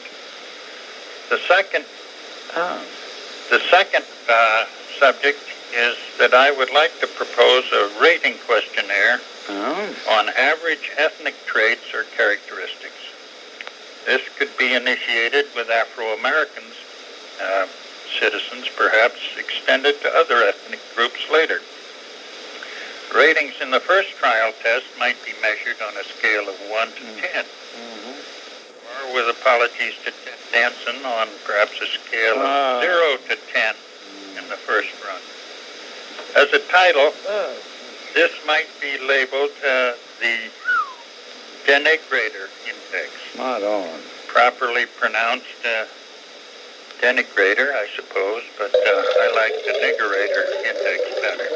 The second subject is that I would like to propose a rating questionnaire on average ethnic traits or characteristics. This could be initiated with Afro-Americans, citizens perhaps extended to other ethnic groups later. Ratings in the first trial test might be measured on a scale of 1 to 10. Or with apologies to Danson on perhaps a scale of 0 to 10 in the first run. As a title, this might be labeled the Denigrator Index. Not on. Properly pronounced Denigrator, I suppose, but I like Denigrator Index better.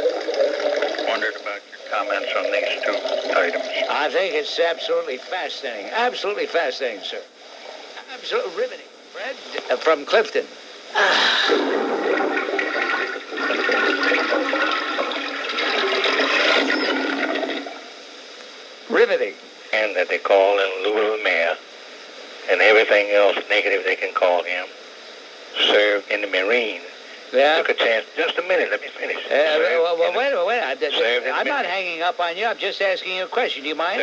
Wondered about your comments on these two items. I think it's absolutely fascinating. Absolutely fascinating, sir. Absolutely riveting. Fred from Clifton. Riveting. And that they call in lieu of the mayor, and everything else negative they can call him, served in the Marines. Yeah. Took a chance. Just a minute, let me finish. Wait a minute. I'm not hanging up on you. I'm just asking you a question. Do you mind?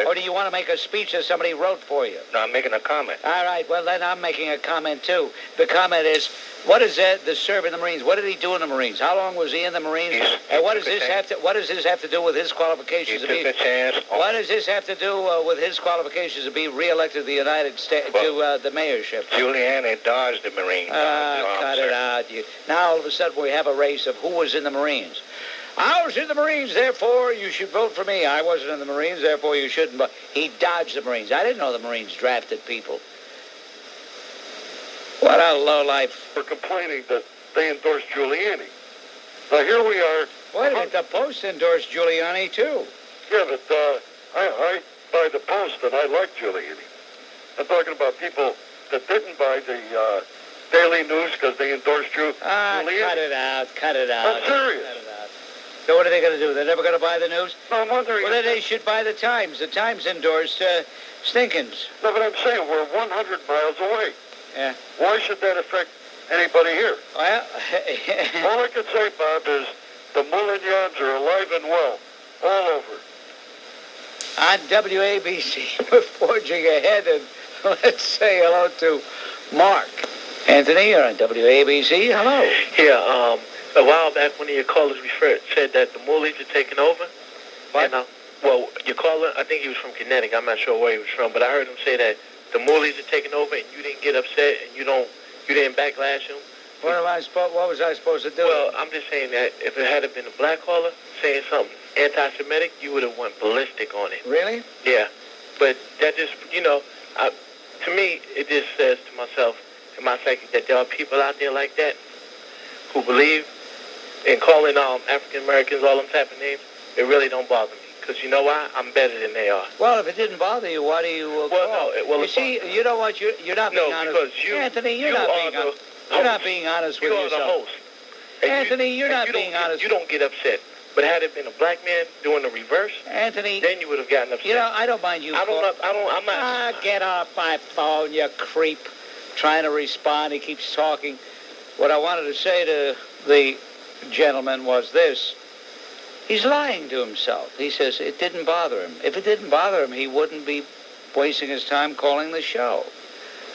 Or do you want to make a speech that somebody wrote for you? No, I'm making a comment. All right. Well, then I'm making a comment, too. The comment is, what is that, the serve in the Marines? What did he do in the Marines? How long was he in the Marines? And what does this have to do with his qualifications to be? What does this have to do with his qualifications to be reelected to the United States to the mayorship? Giuliani dodged the Marines. Cut it out. Now all of a sudden we have a race of who was in the Marines. I was in the Marines, therefore you should vote for me. I wasn't in the Marines, therefore you shouldn't. But he dodged the Marines. I didn't know the Marines drafted people. What a lowlife. For complaining that they endorsed Giuliani. Now here we are. Wait a minute, the Post endorsed Giuliani too. Yeah, but I buy the Post and I like Giuliani. I'm talking about people that didn't buy the Daily News because they endorsed Giuliani. Cut it out. I'm serious. Cut it out. So what are they going to do? They're never going to buy the News? No, I'm wondering. Well, then they should buy the Times. The Times endorsed Stinkins. No, but I'm saying we're 100 miles away. Yeah. Why should that affect anybody here? Well, all I can say, Bob, is the Moulignons are alive and well, all over. On WABC, we're forging ahead, and let's say hello to Mark. Anthony, you're on WABC. Hello. Yeah, a while back, one of your callers said that the Moolies are taking over. What? And, well, your caller, I think he was from Connecticut. I'm not sure where he was from, but I heard him say that the Moolies are taking over, and you didn't get upset, and you didn't backlash him. What was I supposed to do? Well, I'm just saying that if it had been a black caller saying something anti-Semitic, you would have went ballistic on it. Really? Yeah. But that just, to me, it just says to myself, in my psyche, that there are people out there like that who believe in calling African Americans all them type of names. It really don't bother me. Because you know why? I'm better than they are. Well, if it didn't bother you, why do you call? You see, you know what? You're not being honest. Because Anthony, you're not being honest with yourself. You are the host. Anthony, you're not being honest. You don't get upset. But had it been a black man doing the reverse, Anthony, then you would have gotten upset. I don't mind you. I'm not. Get off my phone, you creep. Trying to respond. He keeps talking. What I wanted to say to the gentleman was this. He's lying to himself. He says it didn't bother him. If it didn't bother him, he wouldn't be wasting his time calling the show.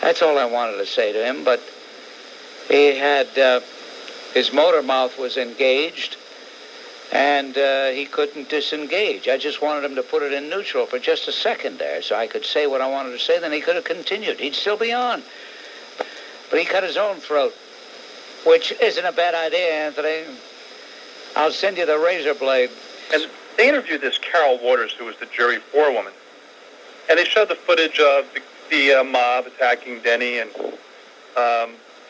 That's all I wanted to say to him. But he had, his motor mouth was engaged, and he couldn't disengage. I just wanted him to put it in neutral for just a second there so I could say what I wanted to say. Then he could have continued. He'd still be on. But he cut his own throat, which isn't a bad idea, Anthony. I'll send you the razor blade. And they interviewed this Carol Waters, who was the jury forewoman. And they showed the footage of the mob attacking Denny, and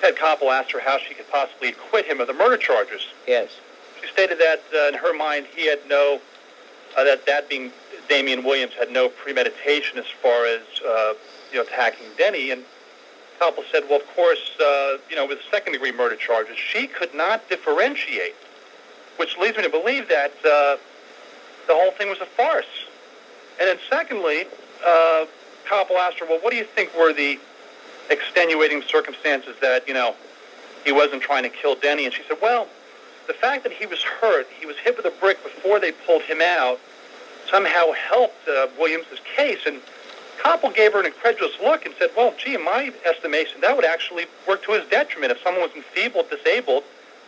Ted Koppel asked her how she could possibly acquit him of the murder charges. Yes. She stated that in her mind he had no that being Damian Williams had no premeditation as far as attacking Denny, and Koppel said, well, of course, with second-degree murder charges, she could not differentiate, which leads me to believe that the whole thing was a farce. And then secondly, Koppel asked her, well, what do you think were the extenuating circumstances that, he wasn't trying to kill Denny? And she said, well, the fact that he was hurt, he was hit with a brick before they pulled him out, somehow helped Williams' case. And Koppel gave her an incredulous look and said, well, gee, in my estimation, that would actually work to his detriment if someone was enfeebled, disabled,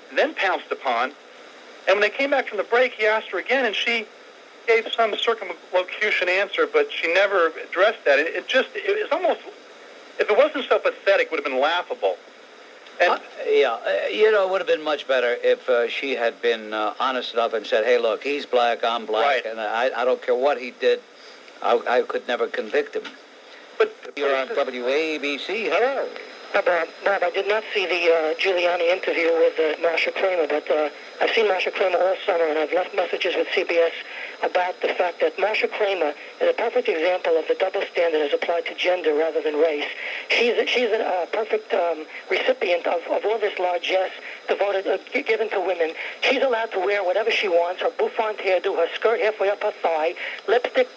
and then pounced upon. And when they came back from the break, he asked her again, and she gave some circumlocution answer, but she never addressed that. It was almost, if it wasn't so pathetic, it would have been laughable. And it would have been much better if she had been honest enough and said, hey, look, he's black, I'm black, and I don't care what he did. I could never convict him. But you're on WABC. Hello. Bob, I did not see the Giuliani interview with Marsha Kramer, but I've seen Marsha Kramer all summer, and I've left messages with CBS about the fact that Marsha Kramer is a perfect example of the double standard as applied to gender rather than race. She's a perfect recipient of all this largesse devoted, given to women. She's allowed to wear whatever she wants, her bouffant hairdo, her skirt halfway up her thigh, lipstick,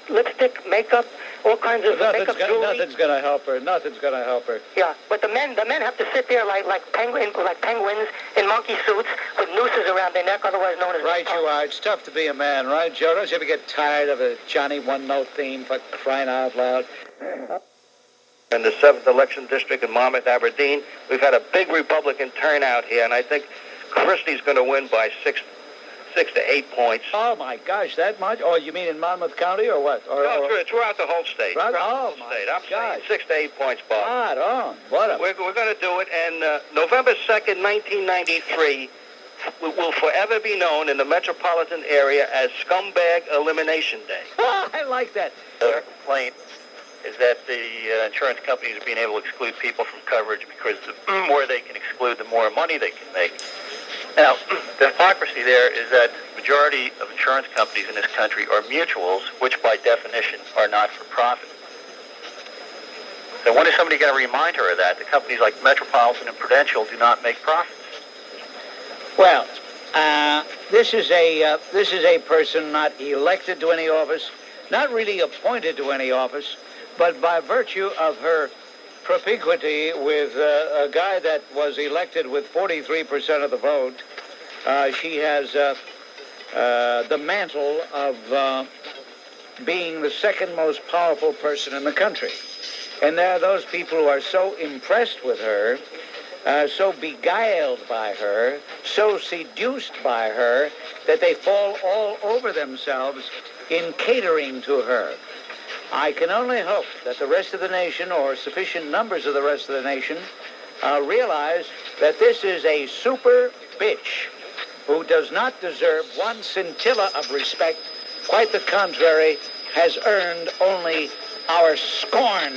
makeup, all kinds of makeup jewelry. Nothing's going to help her. Nothing's going to help her. Yeah, but the men have to sit there like penguins in monkey suits with nooses around their neck, otherwise known as... Right, you are. It's tough to be a man, right, Joe? Don't you ever get tired of a Johnny one-note theme for crying out loud? In the 7th election district in Monmouth, Aberdeen, we've had a big Republican turnout here, and I think Christie's going to win by 6 to 8 points. Oh, my gosh, that much? Oh, you mean in Monmouth County or what? No, throughout the whole state. Right? Oh, my God. I'm saying 6 to 8 points, Bob. Right on. What We're going to do it, and November 2nd, 1993 will forever be known in the metropolitan area as Scumbag Elimination Day. Oh, I like that. The complaint is that the insurance companies are being able to exclude people from coverage because the more they can exclude, the more money they can make. Now, the hypocrisy there is that the majority of insurance companies in this country are mutuals, which by definition are not for profit. So when is somebody going to remind her of that? The companies like Metropolitan and Prudential do not make profits. Well, this is a person not elected to any office, not really appointed to any office, but by virtue of her propinquity with a guy that was elected with 43% of the vote, she has the mantle of being the second most powerful person in the country. And there are those people who are so impressed with her, so beguiled by her, so seduced by her, that they fall all over themselves in catering to her. I can only hope that the rest of the nation, or sufficient numbers of the rest of the nation, realize that this is a super bitch who does not deserve one scintilla of respect. Quite the contrary, has earned only our scorn.